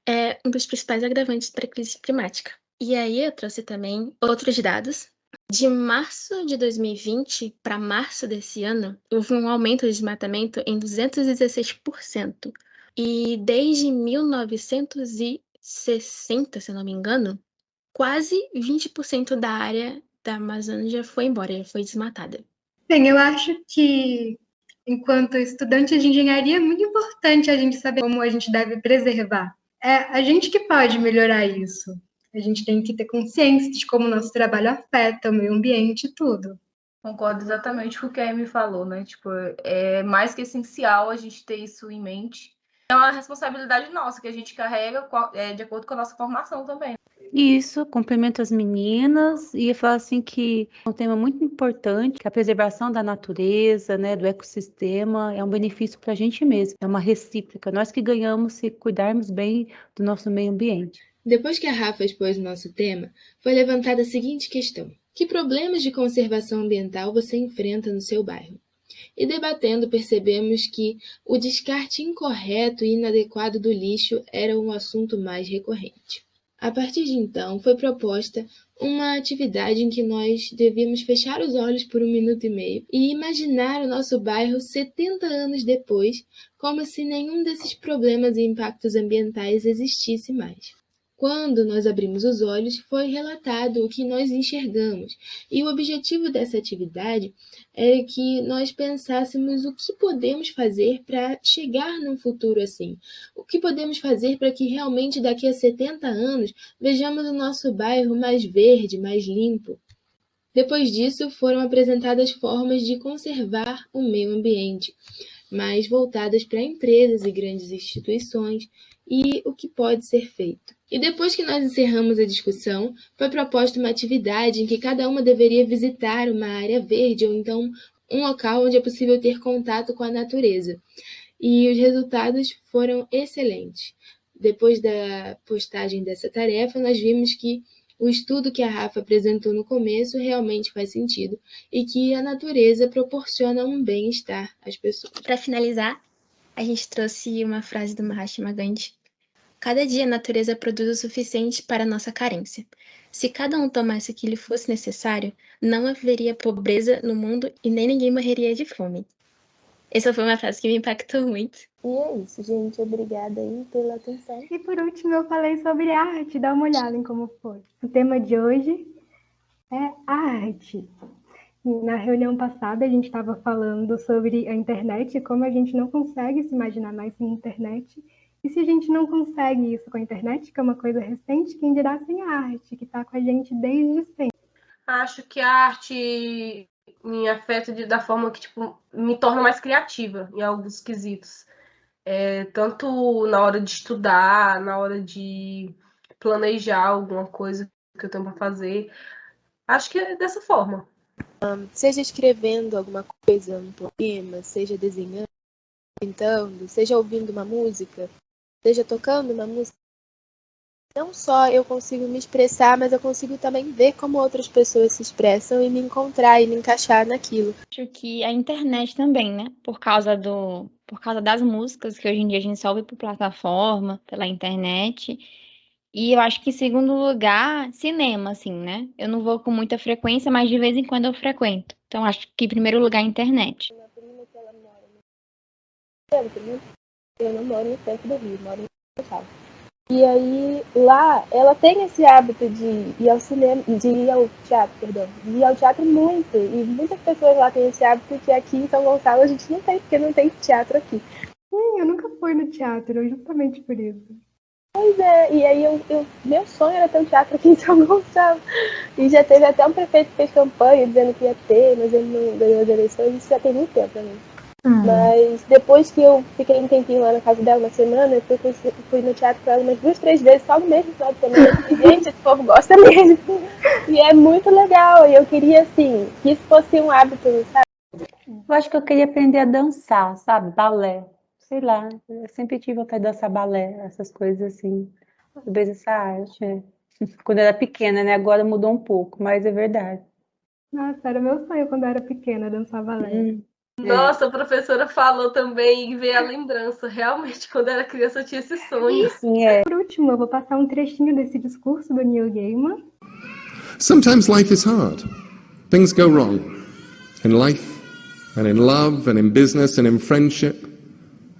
é um dos principais agravantes para a crise climática. E aí eu trouxe também outros dados. De março de 2020 para março desse ano, houve um aumento de desmatamento em 216%. E desde 1960, se eu não me engano, quase 20% da área da Amazônia já foi embora, já foi desmatada. Bem, eu acho que, enquanto estudante de engenharia, é muito importante a gente saber como a gente deve preservar. É a gente que pode melhorar isso. A gente tem que ter consciência de como o nosso trabalho afeta o meio ambiente e tudo. Concordo exatamente com o que a Amy falou, né? Tipo, é mais que essencial a gente ter isso em mente. É uma responsabilidade nossa que a gente carrega de acordo com a nossa formação também. Isso, cumprimento as meninas e falar assim que é um tema muito importante, que a preservação da natureza, né, do ecossistema é um benefício para a gente mesmo, é uma recíproca, nós que ganhamos se cuidarmos bem do nosso meio ambiente. Depois que a Rafa expôs o nosso tema, foi levantada a seguinte questão: que problemas de conservação ambiental você enfrenta no seu bairro? e debatendo percebemos que o descarte incorreto e inadequado do lixo era um assunto mais recorrente. A partir de então, foi proposta uma atividade em que nós devíamos fechar os olhos por 1 minuto e meio e imaginar o nosso bairro 70 anos depois, como se nenhum desses problemas e impactos ambientais existisse mais. Quando nós abrimos os olhos, foi relatado o que nós enxergamos, e o objetivo dessa atividade é que nós pensássemos o que podemos fazer para chegar num futuro assim. O que podemos fazer para que realmente daqui a 70 anos vejamos o nosso bairro mais verde, mais limpo. Depois disso, foram apresentadas formas de conservar o meio ambiente, mais voltadas para empresas e grandes instituições, e o que pode ser feito. E depois que nós encerramos a discussão, foi proposta uma atividade em que cada uma deveria visitar uma área verde ou então um local onde é possível ter contato com a natureza. E os resultados foram excelentes. Depois da postagem dessa tarefa, nós vimos que o estudo que a Rafa apresentou no começo realmente faz sentido e que a natureza proporciona um bem-estar às pessoas. Para finalizar, a gente trouxe uma frase do Mahatma Gandhi. Cada dia a natureza produz o suficiente para a nossa carência. Se cada um tomasse o que lhe fosse necessário, não haveria pobreza no mundo e nem ninguém morreria de fome. Essa foi uma frase que me impactou muito. E é isso, gente. Obrigada aí pela atenção. E por último, eu falei sobre arte. Dá uma olhada em como foi. O tema de hoje é arte. Na reunião passada, a gente estava falando sobre a internet e como a gente não consegue se imaginar mais sem internet. E se a gente não consegue isso com a internet, que é uma coisa recente, quem dirá sem a arte, que está com a gente desde sempre? Acho que a arte me afeta da forma que me torna mais criativa em alguns quesitos. Tanto na hora de estudar, na hora de planejar alguma coisa que eu tenho para fazer. Acho que é dessa forma. Seja escrevendo alguma coisa, um poema, seja desenhando, pintando, seja ouvindo uma música, seja tocando uma música. Não só eu consigo me expressar, mas eu consigo também ver como outras pessoas se expressam e me encontrar e me encaixar naquilo. Acho que a internet também, né? Por causa das músicas, que hoje em dia a gente só ouve por plataforma, pela internet. E eu acho que, em segundo lugar, cinema, assim, né? Eu não vou com muita frequência, mas de vez em quando eu frequento. Então, acho que, em primeiro lugar, a internet. Minha prima, que ela mora no centro, né? Eu não moro no centro do Rio, moro em São Paulo. E aí, lá, ela tem esse hábito de ir ao cinema, de ir ao teatro muito. E muitas pessoas lá têm esse hábito que aqui em São Gonçalo a gente não tem, porque não tem teatro aqui. Eu nunca fui no teatro, justamente por isso. Pois é, e aí meu sonho era ter um teatro aqui em São Gonçalo. E já teve até um prefeito que fez campanha dizendo que ia ter, mas ele não ganhou as eleições, isso já tem muito tempo pra mim. Mas depois que eu fiquei um tempinho lá na casa dela, uma semana, eu fui no teatro com ela umas 2, 3 vezes, só no mesmo final de semana. E, gente, esse povo gosta mesmo. E é muito legal. E eu queria, assim, que isso fosse um hábito, sabe? Eu acho que eu queria aprender a dançar, sabe? Balé. Sei lá, eu sempre tive vontade de dançar balé, essas coisas assim. Talvez essa arte. Quando eu era pequena, né? Agora mudou um pouco, mas é verdade. Nossa, era meu sonho quando eu era pequena, dançar balé. Nossa, a professora falou também e veio a lembrança. Realmente, quando era criança, eu tinha esse sonho. Sim, Por último, eu vou passar um trechinho desse discurso do Neil Gaiman. Sometimes life is hard. Things go wrong. In life, and in love, and in business, and in friendship,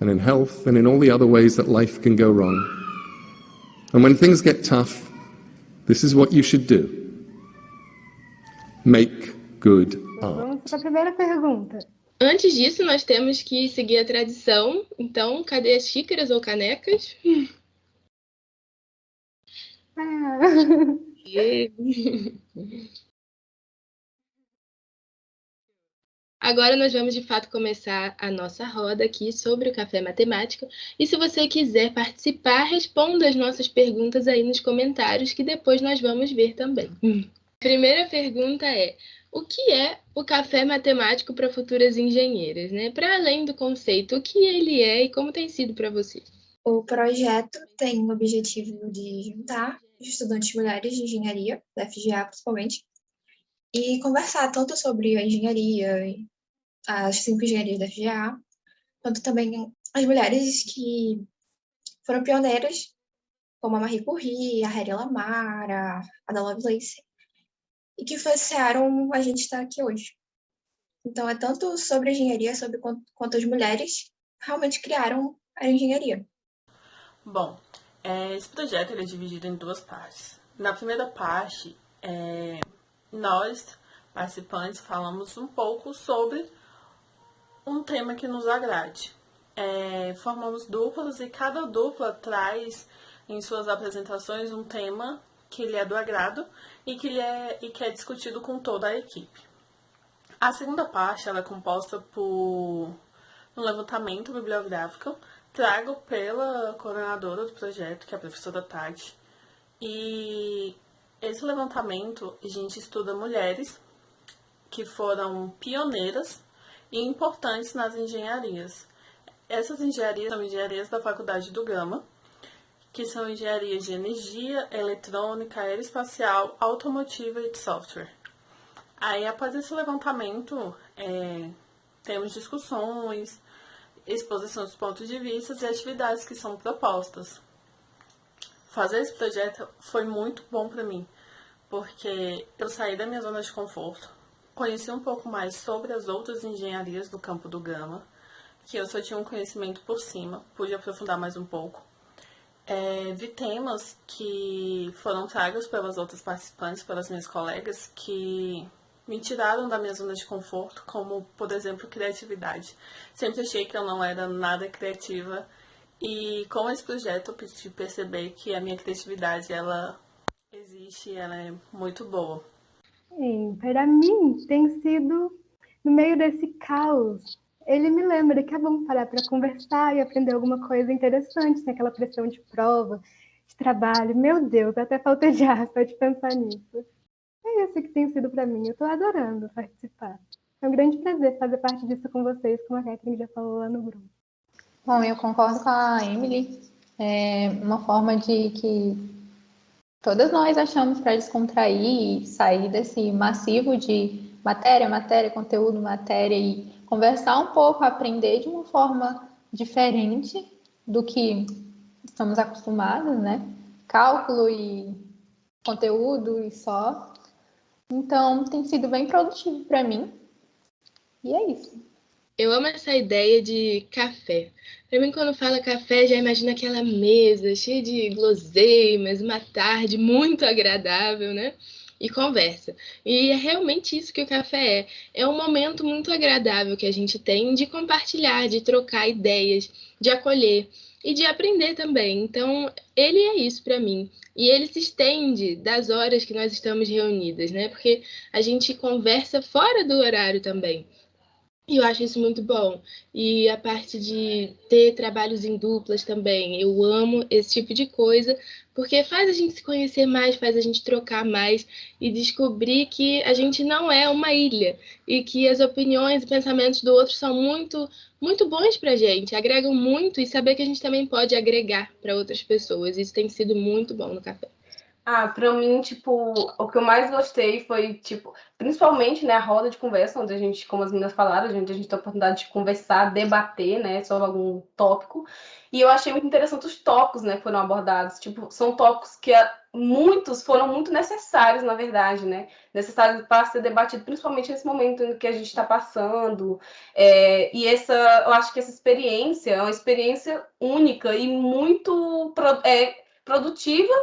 and in health, and in all the other ways that life can go wrong. And when things get tough, this is what you should do. Make good art. Vamos para a primeira pergunta. Antes disso, nós temos que seguir a tradição. Então, cadê as xícaras ou canecas? Agora nós vamos de fato começar a nossa roda aqui sobre o café matemático. E se você quiser participar, responda as nossas perguntas aí nos comentários, que depois nós vamos ver também. Primeira pergunta é: o que é o café matemático para futuras engenheiras, né? Para além do conceito, o que ele é e como tem sido para você? O projeto tem o objetivo de juntar estudantes mulheres de engenharia, da FGA principalmente, e conversar tanto sobre a engenharia, as 5 engenharias da FGA, quanto também as mulheres que foram pioneiras, como a Marie Curie, a Harry Lamar, a Ada Lovelace, e que influenciaram a gente estar aqui hoje. Então, é tanto sobre engenharia, sobre quanto as mulheres realmente criaram a engenharia. Bom, esse projeto ele é dividido em 2 partes. Na primeira parte, nós, participantes, falamos um pouco sobre um tema que nos agrade. Formamos duplas e cada dupla traz em suas apresentações um tema que lhe é do agrado e que é discutido com toda a equipe. A segunda parte ela é composta por um levantamento bibliográfico trago pela coordenadora do projeto, que é a professora Tati. E esse levantamento a gente estuda mulheres que foram pioneiras e importantes nas engenharias. Essas engenharias são engenharias da Faculdade do Gama, que são engenharias de energia, eletrônica, aeroespacial, automotiva e de software. Aí, após esse levantamento, temos discussões, exposição dos pontos de vista e atividades que são propostas. Fazer esse projeto foi muito bom para mim, porque eu saí da minha zona de conforto, conheci um pouco mais sobre as outras engenharias do campo do Gama, que eu só tinha um conhecimento por cima, pude aprofundar mais um pouco. Vi temas que foram tragos pelas outras participantes, pelas minhas colegas, que me tiraram da minha zona de conforto, como, por exemplo, criatividade. Sempre achei que eu não era nada criativa e com esse projeto eu pude perceber que a minha criatividade, ela existe, ela é muito boa. Para mim, tem sido, no meio desse caos, ele me lembra que é bom parar para conversar e aprender alguma coisa interessante, sem aquela pressão de prova, de trabalho. Meu Deus, até falta de ar só de pensar nisso. É isso que tem sido para mim. Eu estou adorando participar. É um grande prazer fazer parte disso com vocês, como a Catherine já falou lá no grupo. Bom, eu concordo com a Emily. É uma forma de que todas nós achamos para descontrair e sair desse massivo de matéria, conteúdo, matéria e conversar um pouco, aprender de uma forma diferente do que estamos acostumados, né? Cálculo e conteúdo e só. Então, tem sido bem produtivo para mim. E é isso. Eu amo essa ideia de café. Para mim, quando fala café, já imagino aquela mesa cheia de guloseimas, uma tarde muito agradável, né? E conversa. E é realmente isso que o café é. É um momento muito agradável que a gente tem de compartilhar, de trocar ideias, de acolher e de aprender também. Então, ele é isso para mim. E ele se estende das horas que nós estamos reunidas, né? Porque a gente conversa fora do horário também. E eu acho isso muito bom. E a parte de ter trabalhos em duplas também. Eu amo esse tipo de coisa, porque faz a gente se conhecer mais, faz a gente trocar mais e descobrir que a gente não é uma ilha e que as opiniões e pensamentos do outro são muito, muito bons pra gente, agregam muito e saber que a gente também pode agregar para outras pessoas. Isso tem sido muito bom no café. Pra mim, tipo, o que eu mais gostei foi, tipo, principalmente, né, a roda de conversa, onde a gente, como as meninas falaram, a gente tem a oportunidade de conversar, debater, né, sobre algum tópico. E eu achei muito interessante os tópicos, né, que foram abordados. Tipo, são tópicos que muitos foram muito necessários, na verdade, né, necessários para ser debatido, principalmente nesse momento em que a gente está passando. E eu acho que essa experiência é uma experiência única e muito produtiva,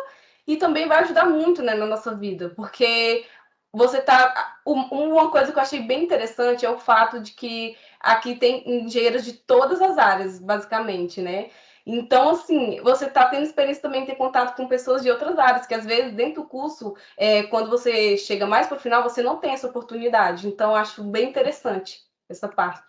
e também vai ajudar muito, né, na nossa vida, porque uma coisa que eu achei bem interessante é o fato de que aqui tem engenheiros de todas as áreas, basicamente, né? Então, assim, você está tendo experiência também de ter contato com pessoas de outras áreas, que às vezes dentro do curso, quando você chega mais para o final, você não tem essa oportunidade. Então, eu acho bem interessante essa parte.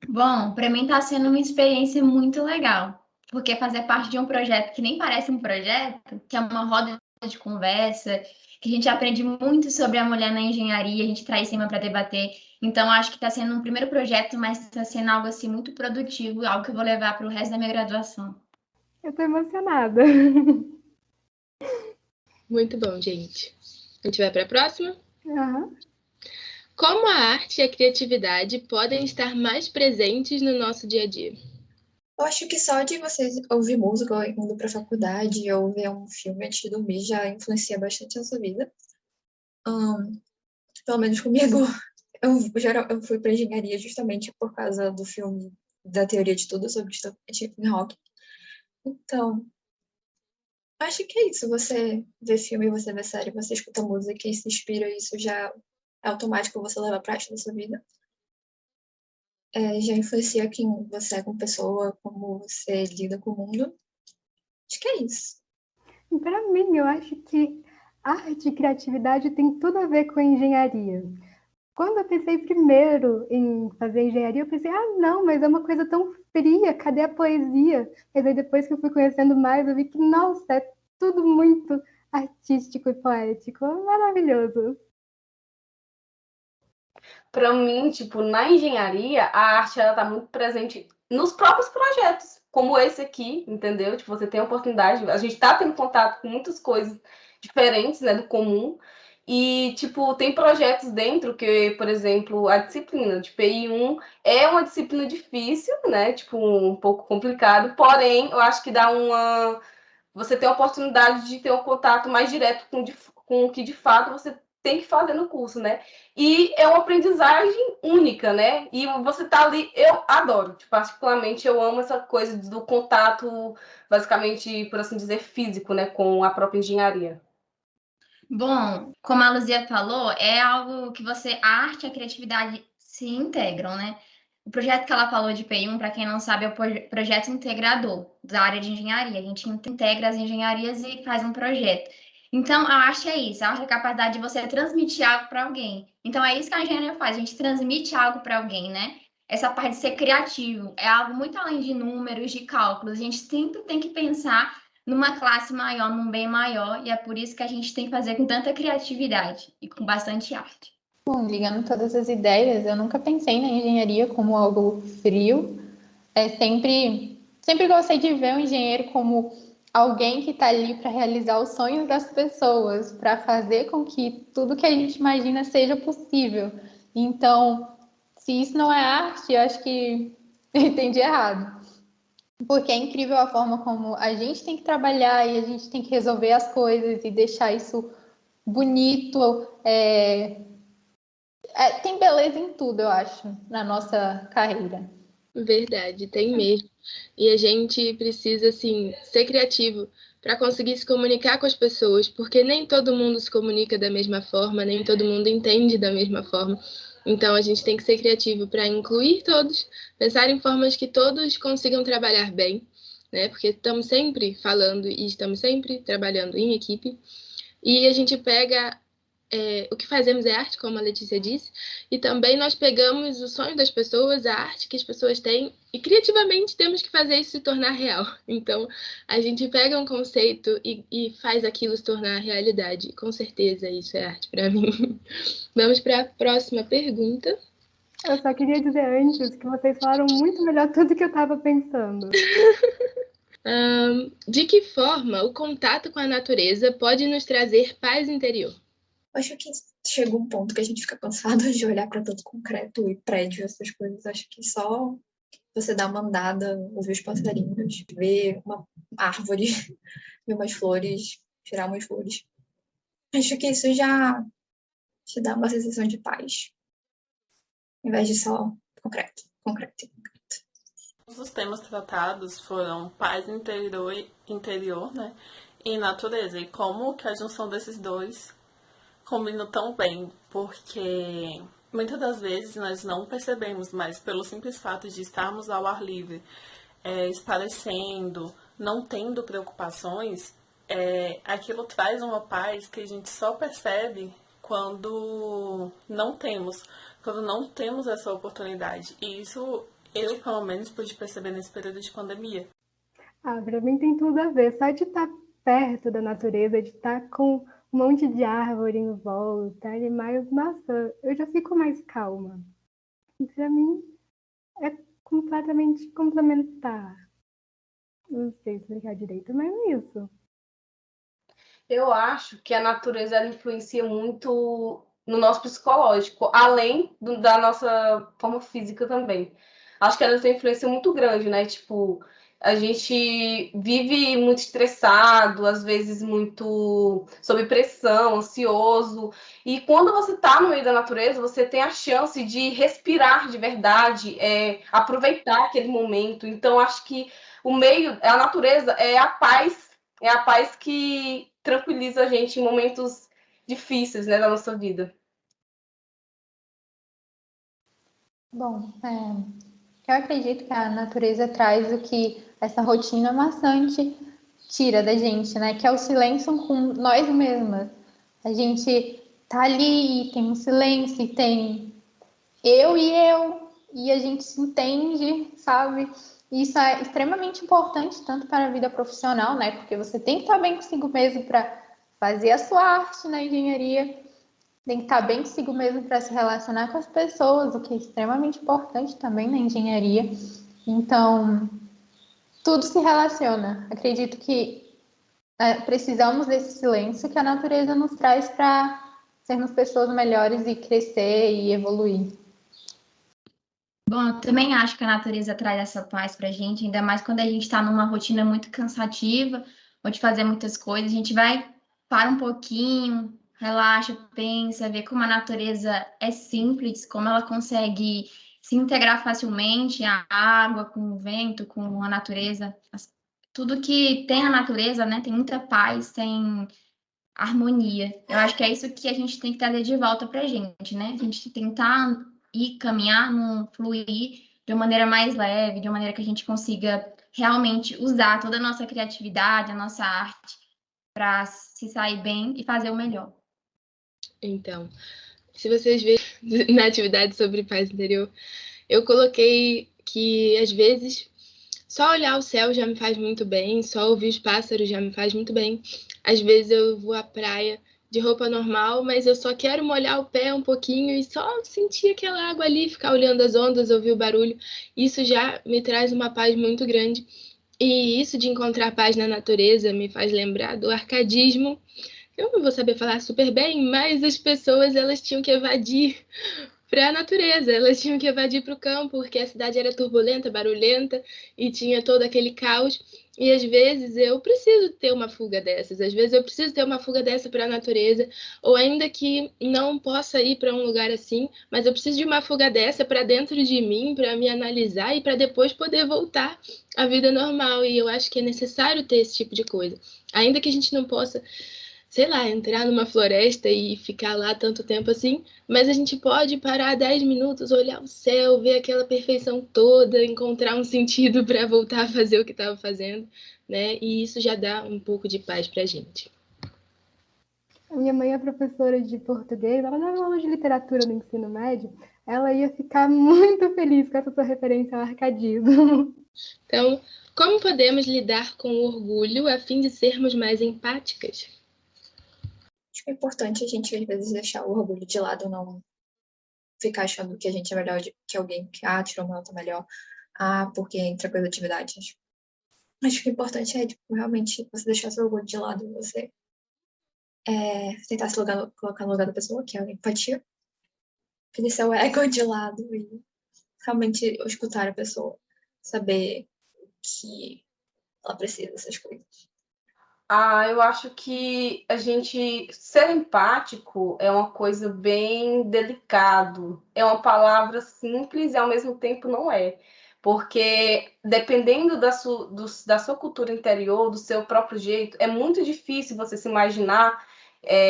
Bom, para mim está sendo uma experiência muito legal, porque fazer parte de um projeto que nem parece um projeto, que é uma roda de conversa, que a gente aprende muito sobre a mulher na engenharia, a gente traz tema para debater. Então, acho que está sendo um primeiro projeto, mas está sendo algo assim muito produtivo, algo que eu vou levar para o resto da minha graduação. Eu estou emocionada. Muito bom, gente. A gente vai para a próxima? Uhum. Como a arte e a criatividade podem estar mais presentes no nosso dia a dia? Eu acho que só de você ouvir música indo para a faculdade ou ver um filme antes de dormir já influencia bastante a sua vida. Pelo menos comigo, eu fui para engenharia justamente por causa do filme da teoria de tudo sobre Stephen Hawking. Então, acho que é isso. Você vê filme, você vê série, você escuta música e se inspira, isso já é automático, você leva para arte da sua vida. Já influencia quem você é como pessoa, como você lida com o mundo. Acho que é isso. Para mim, eu acho que arte e criatividade tem tudo a ver com engenharia. Quando eu pensei primeiro em fazer engenharia, eu pensei, não, mas é uma coisa tão fria, cadê a poesia? Mas aí depois que eu fui conhecendo mais, eu vi que, nossa, é tudo muito artístico e poético. É maravilhoso. Para mim, tipo, na engenharia, a arte ela tá muito presente nos próprios projetos, como esse aqui, entendeu? Tipo, você tem a oportunidade, a gente tá tendo contato com muitas coisas diferentes, né, do comum. E, tipo, tem projetos dentro que, por exemplo, a disciplina de PI1 é uma disciplina difícil, né? Tipo, um pouco complicado, porém, eu acho que dá uma... Você tem a oportunidade de ter um contato mais direto com o que, de fato, você tem que fazer no curso, né? E é uma aprendizagem única, né? E você tá ali, eu adoro, tipo, particularmente eu amo essa coisa do contato, basicamente, por assim dizer, físico, né, com a própria engenharia. Bom, como a Luzia falou, é algo que a arte e a criatividade se integram, né? O projeto que ela falou de P1, para quem não sabe, é o projeto integrador da área de engenharia. A gente integra as engenharias e faz um projeto. Então, a arte é isso, a arte é a capacidade de você transmitir algo para alguém. Então, é isso que a engenharia faz, a gente transmite algo para alguém, né? Essa parte de ser criativo é algo muito além de números, de cálculos. A gente sempre tem que pensar numa classe maior, num bem maior, e é por isso que a gente tem que fazer com tanta criatividade e com bastante arte. Bom, ligando todas as ideias, eu nunca pensei na engenharia como algo frio. Sempre gostei de ver o engenheiro como alguém que está ali para realizar os sonhos das pessoas, para fazer com que tudo que a gente imagina seja possível. Então, se isso não é arte, eu acho que eu entendi errado. Porque é incrível a forma como a gente tem que trabalhar e a gente tem que resolver as coisas e deixar isso bonito. Tem beleza em tudo, eu acho, na nossa carreira. Verdade, tem mesmo. E a gente precisa, assim, ser criativo para conseguir se comunicar com as pessoas, porque nem todo mundo se comunica da mesma forma, nem todo mundo entende da mesma forma. Então, a gente tem que ser criativo para incluir todos, pensar em formas que todos consigam trabalhar bem, né? Porque estamos sempre falando e estamos sempre trabalhando em equipe. E a gente pega o que fazemos é arte, como a Letícia disse, e também nós pegamos o sonho das pessoas, a arte que as pessoas têm, e criativamente temos que fazer isso se tornar real. Então, a gente pega um conceito e faz aquilo se tornar realidade. Com certeza, isso é arte para mim. Vamos para a próxima pergunta. Eu só queria dizer antes que vocês falaram muito melhor tudo que eu estava pensando. De que forma o contato com a natureza pode nos trazer paz interior? Acho que chega um ponto que a gente fica cansado de olhar para tanto concreto e prédio, essas coisas. Acho que só você dar uma andada, ouvir os passarinhos, ver uma árvore, ver umas flores, tirar umas flores. Acho que isso já te dá uma sensação de paz, em vez de só concreto, concreto. Os temas tratados foram paz interior, né, e natureza. E como que a junção desses dois combinam tão bem, porque muitas das vezes nós não percebemos, mas pelo simples fato de estarmos ao ar livre, esparecendo, não tendo preocupações, aquilo traz uma paz que a gente só percebe quando não temos essa oportunidade. E isso eu, pelo menos, pude perceber nesse período de pandemia. Para mim tem tudo a ver. Só de estar perto da natureza, de estar com um monte de árvore em volta, animais, nossa, eu já fico mais calma. Para mim é completamente complementar. Não sei explicar direito, mas é isso. Eu acho que a natureza ela influencia muito no nosso psicológico, além da nossa forma física também. Acho que ela tem uma influência muito grande, né? Tipo, a gente vive muito estressado, às vezes muito sob pressão, ansioso. E quando você está no meio da natureza, você tem a chance de respirar de verdade, aproveitar aquele momento. Então, acho que a natureza é a paz que tranquiliza a gente em momentos difíceis, né, da nossa vida. Bom, eu acredito que a natureza traz o que essa rotina maçante tira da gente, né? Que é o silêncio com nós mesmas. A gente tá ali e tem um silêncio, e tem eu, e a gente se entende, sabe? E isso é extremamente importante, tanto para a vida profissional, né? Porque você tem que estar bem consigo mesmo para fazer a sua arte na engenharia, tem que estar bem consigo mesmo para se relacionar com as pessoas, o que é extremamente importante também na engenharia. Então, tudo se relaciona. Acredito que precisamos desse silêncio que a natureza nos traz para sermos pessoas melhores e crescer e evoluir. Bom, eu também acho que a natureza traz essa paz pra gente, ainda mais quando a gente está numa rotina muito cansativa, ou de fazer muitas coisas, a gente vai, para um pouquinho, relaxa, pensa, vê como a natureza é simples, como ela consegue se integrar facilmente, a água, com o vento, com a natureza. Tudo que tem na natureza, né, tem muita paz, tem harmonia. Eu acho que é isso que a gente tem que trazer de volta pra gente, né? A gente tentar caminhar, fluir de uma maneira mais leve, de uma maneira que a gente consiga realmente usar toda a nossa criatividade, a nossa arte, para se sair bem e fazer o melhor. Então, se vocês verem na atividade sobre paz interior, eu coloquei que, às vezes, só olhar o céu já me faz muito bem, só ouvir os pássaros já me faz muito bem. Às vezes eu vou à praia de roupa normal, mas eu só quero molhar o pé um pouquinho e só sentir aquela água ali, ficar olhando as ondas, ouvir o barulho. Isso já me traz uma paz muito grande. E isso de encontrar paz na natureza me faz lembrar do arcadismo. Eu não vou saber falar super bem, mas as pessoas elas tinham que evadir para a natureza, elas tinham que evadir para o campo, porque a cidade era turbulenta, barulhenta e tinha todo aquele caos. E às vezes eu preciso ter uma fuga dessas, às vezes eu preciso ter uma fuga dessa para a natureza, ou ainda que não possa ir para um lugar assim, mas eu preciso de uma fuga dessa para dentro de mim, para me analisar e para depois poder voltar à vida normal. E eu acho que é necessário ter esse tipo de coisa, ainda que a gente não possa, sei lá, entrar numa floresta e ficar lá tanto tempo assim, mas a gente pode parar 10 minutos, olhar o céu, ver aquela perfeição toda, encontrar um sentido para voltar a fazer o que estava fazendo, né? E isso já dá um pouco de paz para a gente. A minha mãe é professora de português, ela dava aula de literatura no ensino médio, ela ia ficar muito feliz com essa sua referência ao arcadismo. Então, como podemos lidar com o orgulho a fim de sermos mais empáticas? Acho que é importante a gente, às vezes, deixar o orgulho de lado, não ficar achando que a gente é melhor que alguém, que tirou uma nota melhor, porque entra pela atividade. Acho que o importante é, tipo, realmente você deixar seu orgulho de lado, você tentar colocar no lugar da pessoa, que é a empatia, deixar o ego de lado e realmente escutar a pessoa, saber que ela precisa dessas coisas. Eu acho que a gente ser empático é uma coisa bem delicado. É uma palavra simples e ao mesmo tempo não é. Porque dependendo da sua cultura interior, do seu próprio jeito, é muito difícil você se imaginar,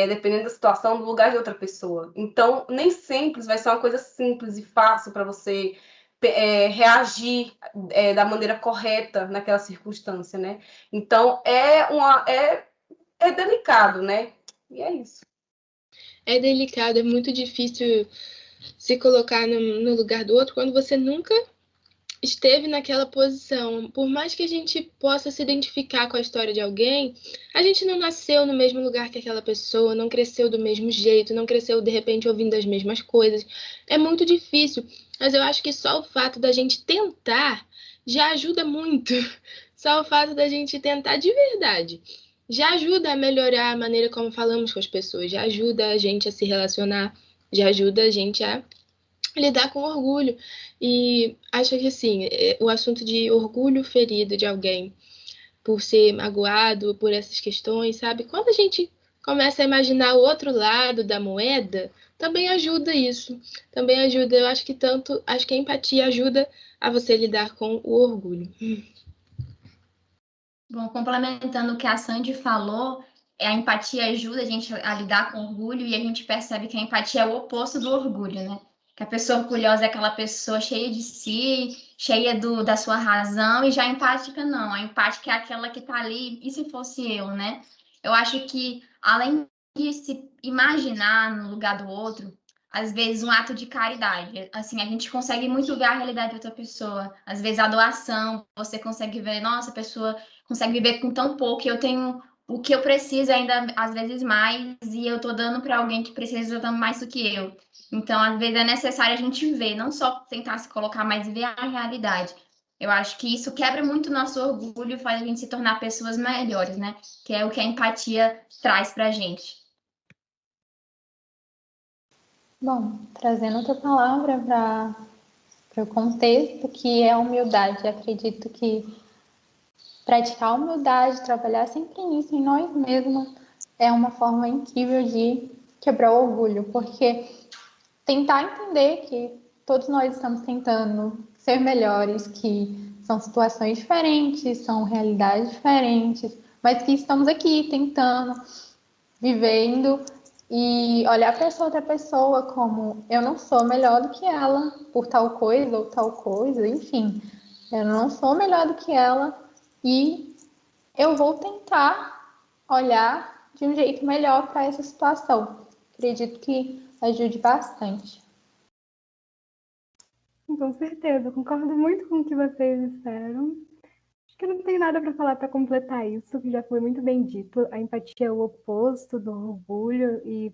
dependendo da situação, no lugar de outra pessoa. Então, nem sempre vai ser uma coisa simples e fácil para você reagir da maneira correta naquela circunstância, né? Então, é delicado, né? E é isso. É delicado, é muito difícil se colocar no lugar do outro quando você nunca esteve naquela posição. Por mais que a gente possa se identificar com a história de alguém, a gente não nasceu no mesmo lugar que aquela pessoa, não cresceu do mesmo jeito, não cresceu de repente ouvindo as mesmas coisas. É muito difícil, mas eu acho que só o fato da gente tentar já ajuda muito. Só o fato da gente tentar de verdade já ajuda a melhorar a maneira como falamos com as pessoas, já ajuda a gente a se relacionar já ajuda a gente a lidar com orgulho. E acho que, assim, o assunto de orgulho ferido de alguém por ser magoado por essas questões, sabe? Quando a gente começa a imaginar o outro lado da moeda, também ajuda isso. Também ajuda, eu acho que a empatia ajuda a você lidar com o orgulho. Bom, complementando o que a Sandy falou, a empatia ajuda a gente a lidar com orgulho e a gente percebe que a empatia é o oposto do orgulho, né? Que a pessoa orgulhosa é aquela pessoa cheia de si, cheia da sua razão, e já a empática não. A empática é aquela que tá ali, e se fosse eu, né? Eu acho que, além de se imaginar no lugar do outro, às vezes um ato de caridade. Assim, a gente consegue muito ver a realidade de outra pessoa. Às vezes a doação, você consegue ver, nossa, a pessoa consegue viver com tão pouco, e eu tenho o que eu preciso ainda, às vezes, mais, e eu tô dando para alguém que precisa dando mais do que eu. Então, às vezes, é necessário a gente ver, não só tentar se colocar, mas ver a realidade. Eu acho que isso quebra muito o nosso orgulho e faz a gente se tornar pessoas melhores, né? Que é o que a empatia traz pra gente. Bom, trazendo outra palavra para o contexto, que é a humildade. Acredito que praticar a humildade, trabalhar sempre nisso, em nós mesmos, é uma forma incrível de quebrar o orgulho, porque tentar entender que todos nós estamos tentando ser melhores, que são situações diferentes, são realidades diferentes, mas que estamos aqui tentando, vivendo, e olhar para essa outra pessoa como eu não sou melhor do que ela por tal coisa ou tal coisa, enfim, eu não sou melhor do que ela e eu vou tentar olhar de um jeito melhor para essa situação. Acredito que ajude bastante. Com certeza, concordo muito com o que vocês disseram. Acho que não tem nada para falar para completar isso, que já foi muito bem dito. A empatia é o oposto do orgulho e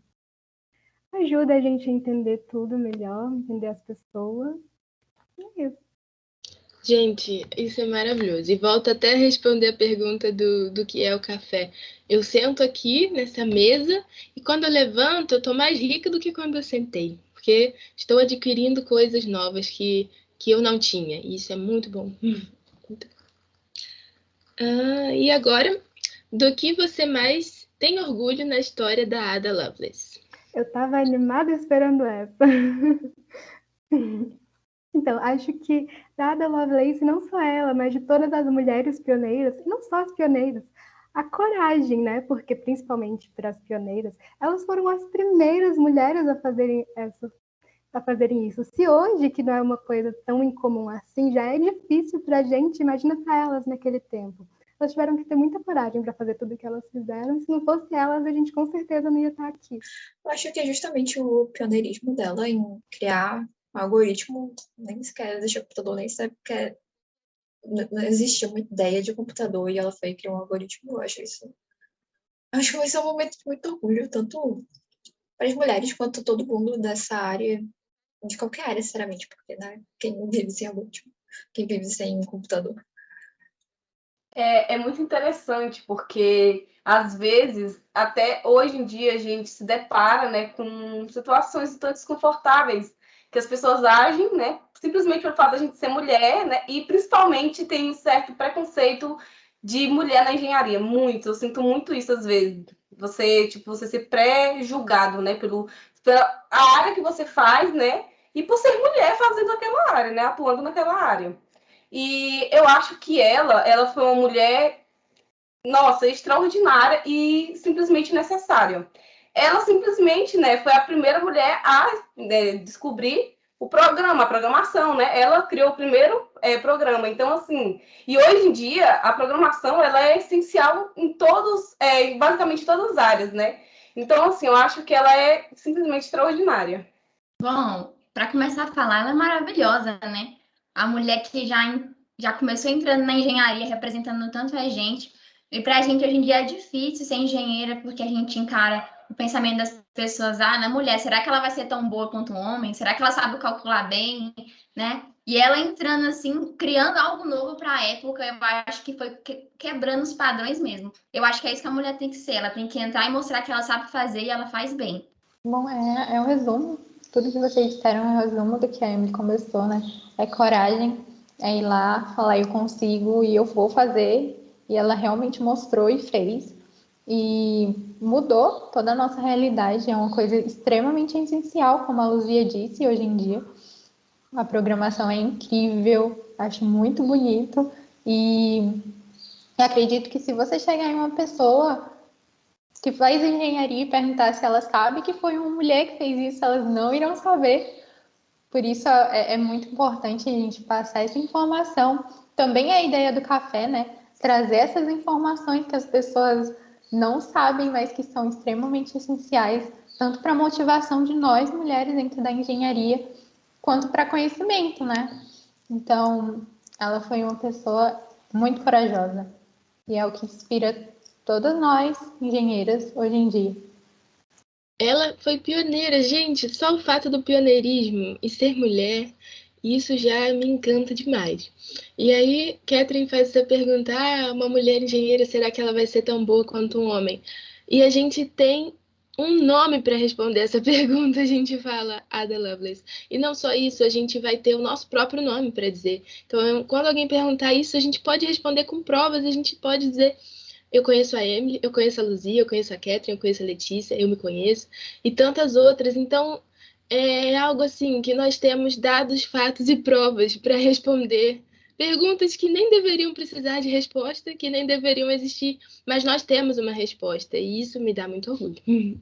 ajuda a gente a entender tudo melhor, entender as pessoas. E é isso. Gente, isso é maravilhoso. E volto até a responder a pergunta do que é o café. Eu sento aqui nessa mesa e quando eu levanto, eu tô mais rica do que quando eu sentei. Porque estou adquirindo coisas novas que eu não tinha. E isso é muito bom. E agora, do que você mais tem orgulho na história da Ada Lovelace? Eu estava animada esperando essa. Então, acho que da Ada Lovelace, não só ela, mas de todas as mulheres pioneiras, e não só as pioneiras, a coragem, né? Porque, principalmente para as pioneiras, elas foram as primeiras mulheres a fazerem isso. Se hoje, que não é uma coisa tão incomum assim, já é difícil para a gente, imagina para elas naquele tempo. Elas tiveram que ter muita coragem para fazer tudo o que elas fizeram. Se não fosse elas, a gente com certeza não ia estar aqui. Eu acho que é justamente o pioneirismo dela em criar um algoritmo, nem sequer existia computador, nem sequer não existia uma ideia de computador e ela foi criar um algoritmo. Eu acho isso. Acho que vai ser um momento de muito orgulho, tanto para as mulheres quanto todo mundo dessa área, de qualquer área, sinceramente, porque né, quem vive sem algoritmo, quem vive sem computador. É muito interessante, porque às vezes, até hoje em dia, a gente se depara, né, com situações tão desconfortáveis que as pessoas agem, né, simplesmente pelo fato de a gente ser mulher, né, e principalmente tem um certo preconceito de mulher na engenharia, muito, eu sinto muito isso às vezes, você ser pré-julgado, né, pela área que você faz, né, e por ser mulher fazendo aquela área, né, atuando naquela área. E eu acho que ela foi uma mulher, nossa, extraordinária e simplesmente necessária. Ela simplesmente, né, foi a primeira mulher a descobrir o programa, a programação, né? Ela criou o primeiro programa. Então, assim, e hoje em dia a programação ela é essencial em basicamente todas as áreas, né? Então, assim, eu acho que ela é simplesmente extraordinária. Bom, para começar a falar, ela é maravilhosa, né? A mulher que já começou entrando na engenharia, representando tanto a gente. E para a gente hoje em dia é difícil ser engenheira, porque a gente encara o pensamento das pessoas, na mulher, será que ela vai ser tão boa quanto um homem? Será que ela sabe calcular bem, né? E ela entrando assim, criando algo novo para a época, eu acho que foi quebrando os padrões mesmo. Eu acho que é isso que a mulher tem que ser, ela tem que entrar e mostrar que ela sabe fazer e ela faz bem. Bom, é um resumo. Tudo que vocês disseram é um resumo do que a Emily começou, né? É coragem, é ir lá, falar eu consigo e eu vou fazer. E ela realmente mostrou e fez. E mudou toda a nossa realidade. É uma coisa extremamente essencial, como a Luzia disse hoje em dia. A programação é incrível, acho muito bonito. E acredito que se você chegar em uma pessoa que faz engenharia e perguntar se ela sabe que foi uma mulher que fez isso, elas não irão saber. Por isso é muito importante a gente passar essa informação. Também a ideia do café, né? Trazer essas informações que as pessoas não sabem, mas que são extremamente essenciais, tanto para a motivação de nós, mulheres, dentro da engenharia, quanto para conhecimento, né? Então, ela foi uma pessoa muito corajosa. E é o que inspira todas nós, engenheiras, hoje em dia. Ela foi pioneira, gente. Só o fato do pioneirismo e ser mulher, isso já me encanta demais. E aí, Catherine faz essa pergunta: uma mulher engenheira, será que ela vai ser tão boa quanto um homem? E a gente tem um nome para responder essa pergunta, a gente fala Ada Lovelace. E não só isso, a gente vai ter o nosso próprio nome para dizer. Então, quando alguém perguntar isso, a gente pode responder com provas, a gente pode dizer: eu conheço a Emily, eu conheço a Luzia, eu conheço a Catherine, eu conheço a Letícia, eu me conheço, e tantas outras. Então, é algo assim que nós temos dados, fatos e provas para responder perguntas que nem deveriam precisar de resposta, que nem deveriam existir, mas nós temos uma resposta, e isso me dá muito orgulho. De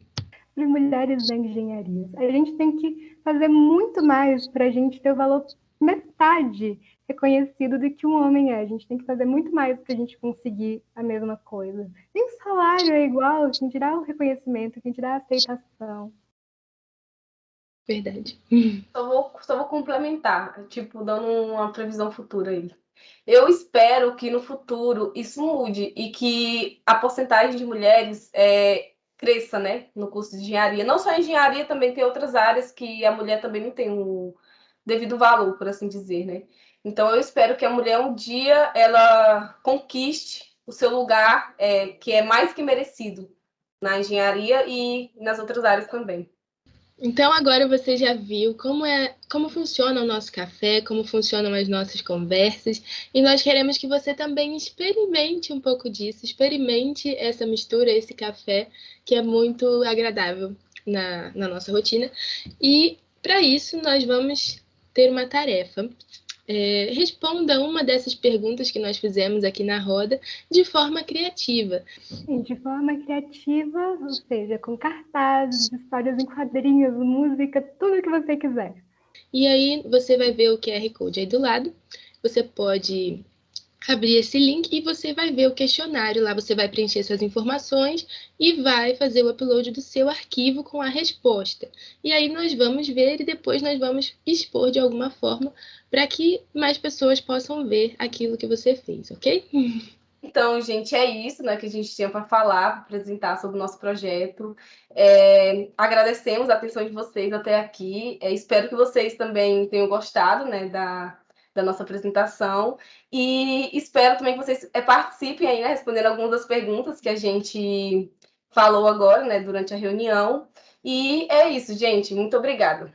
mulheres da engenharia. A gente tem que fazer muito mais para a gente ter o valor metade reconhecido do que um homem é. A gente tem que fazer muito mais para a gente conseguir a mesma coisa. Nem o salário é igual, quem dirá o reconhecimento, quem dirá a aceitação. Verdade. Só vou complementar, tipo, dando uma previsão futura aí. Eu espero que no futuro isso mude e que a porcentagem de mulheres cresça, né, no curso de engenharia. Não só engenharia, também tem outras áreas que a mulher também não tem o devido valor, por assim dizer, né? Então eu espero que a mulher um dia ela conquiste o seu lugar, que é mais que merecido na engenharia e nas outras áreas também. Então agora você já viu como funciona o nosso café, como funcionam as nossas conversas, e nós queremos que você também experimente um pouco disso, experimente essa mistura, esse café, que é muito agradável na nossa rotina. E para isso nós vamos ter uma tarefa. Responda uma dessas perguntas que nós fizemos aqui na roda de forma criativa. De forma criativa, ou seja, com cartazes, histórias em quadrinhos, música, tudo o que você quiser. E aí você vai ver o QR Code aí do lado. Você pode abrir esse link e você vai ver o questionário. Lá você vai preencher suas informações e vai fazer o upload do seu arquivo com a resposta. E aí nós vamos ver e depois nós vamos expor de alguma forma para que mais pessoas possam ver aquilo que você fez, ok? Então, gente, é isso, né, que a gente tinha para falar, para apresentar sobre o nosso projeto. Agradecemos a atenção de vocês até aqui. Espero que vocês também tenham gostado, né, da nossa apresentação. E espero também que vocês participem aí, né, respondendo algumas das perguntas que a gente falou agora, né, durante a reunião. E é isso, gente. Muito obrigada.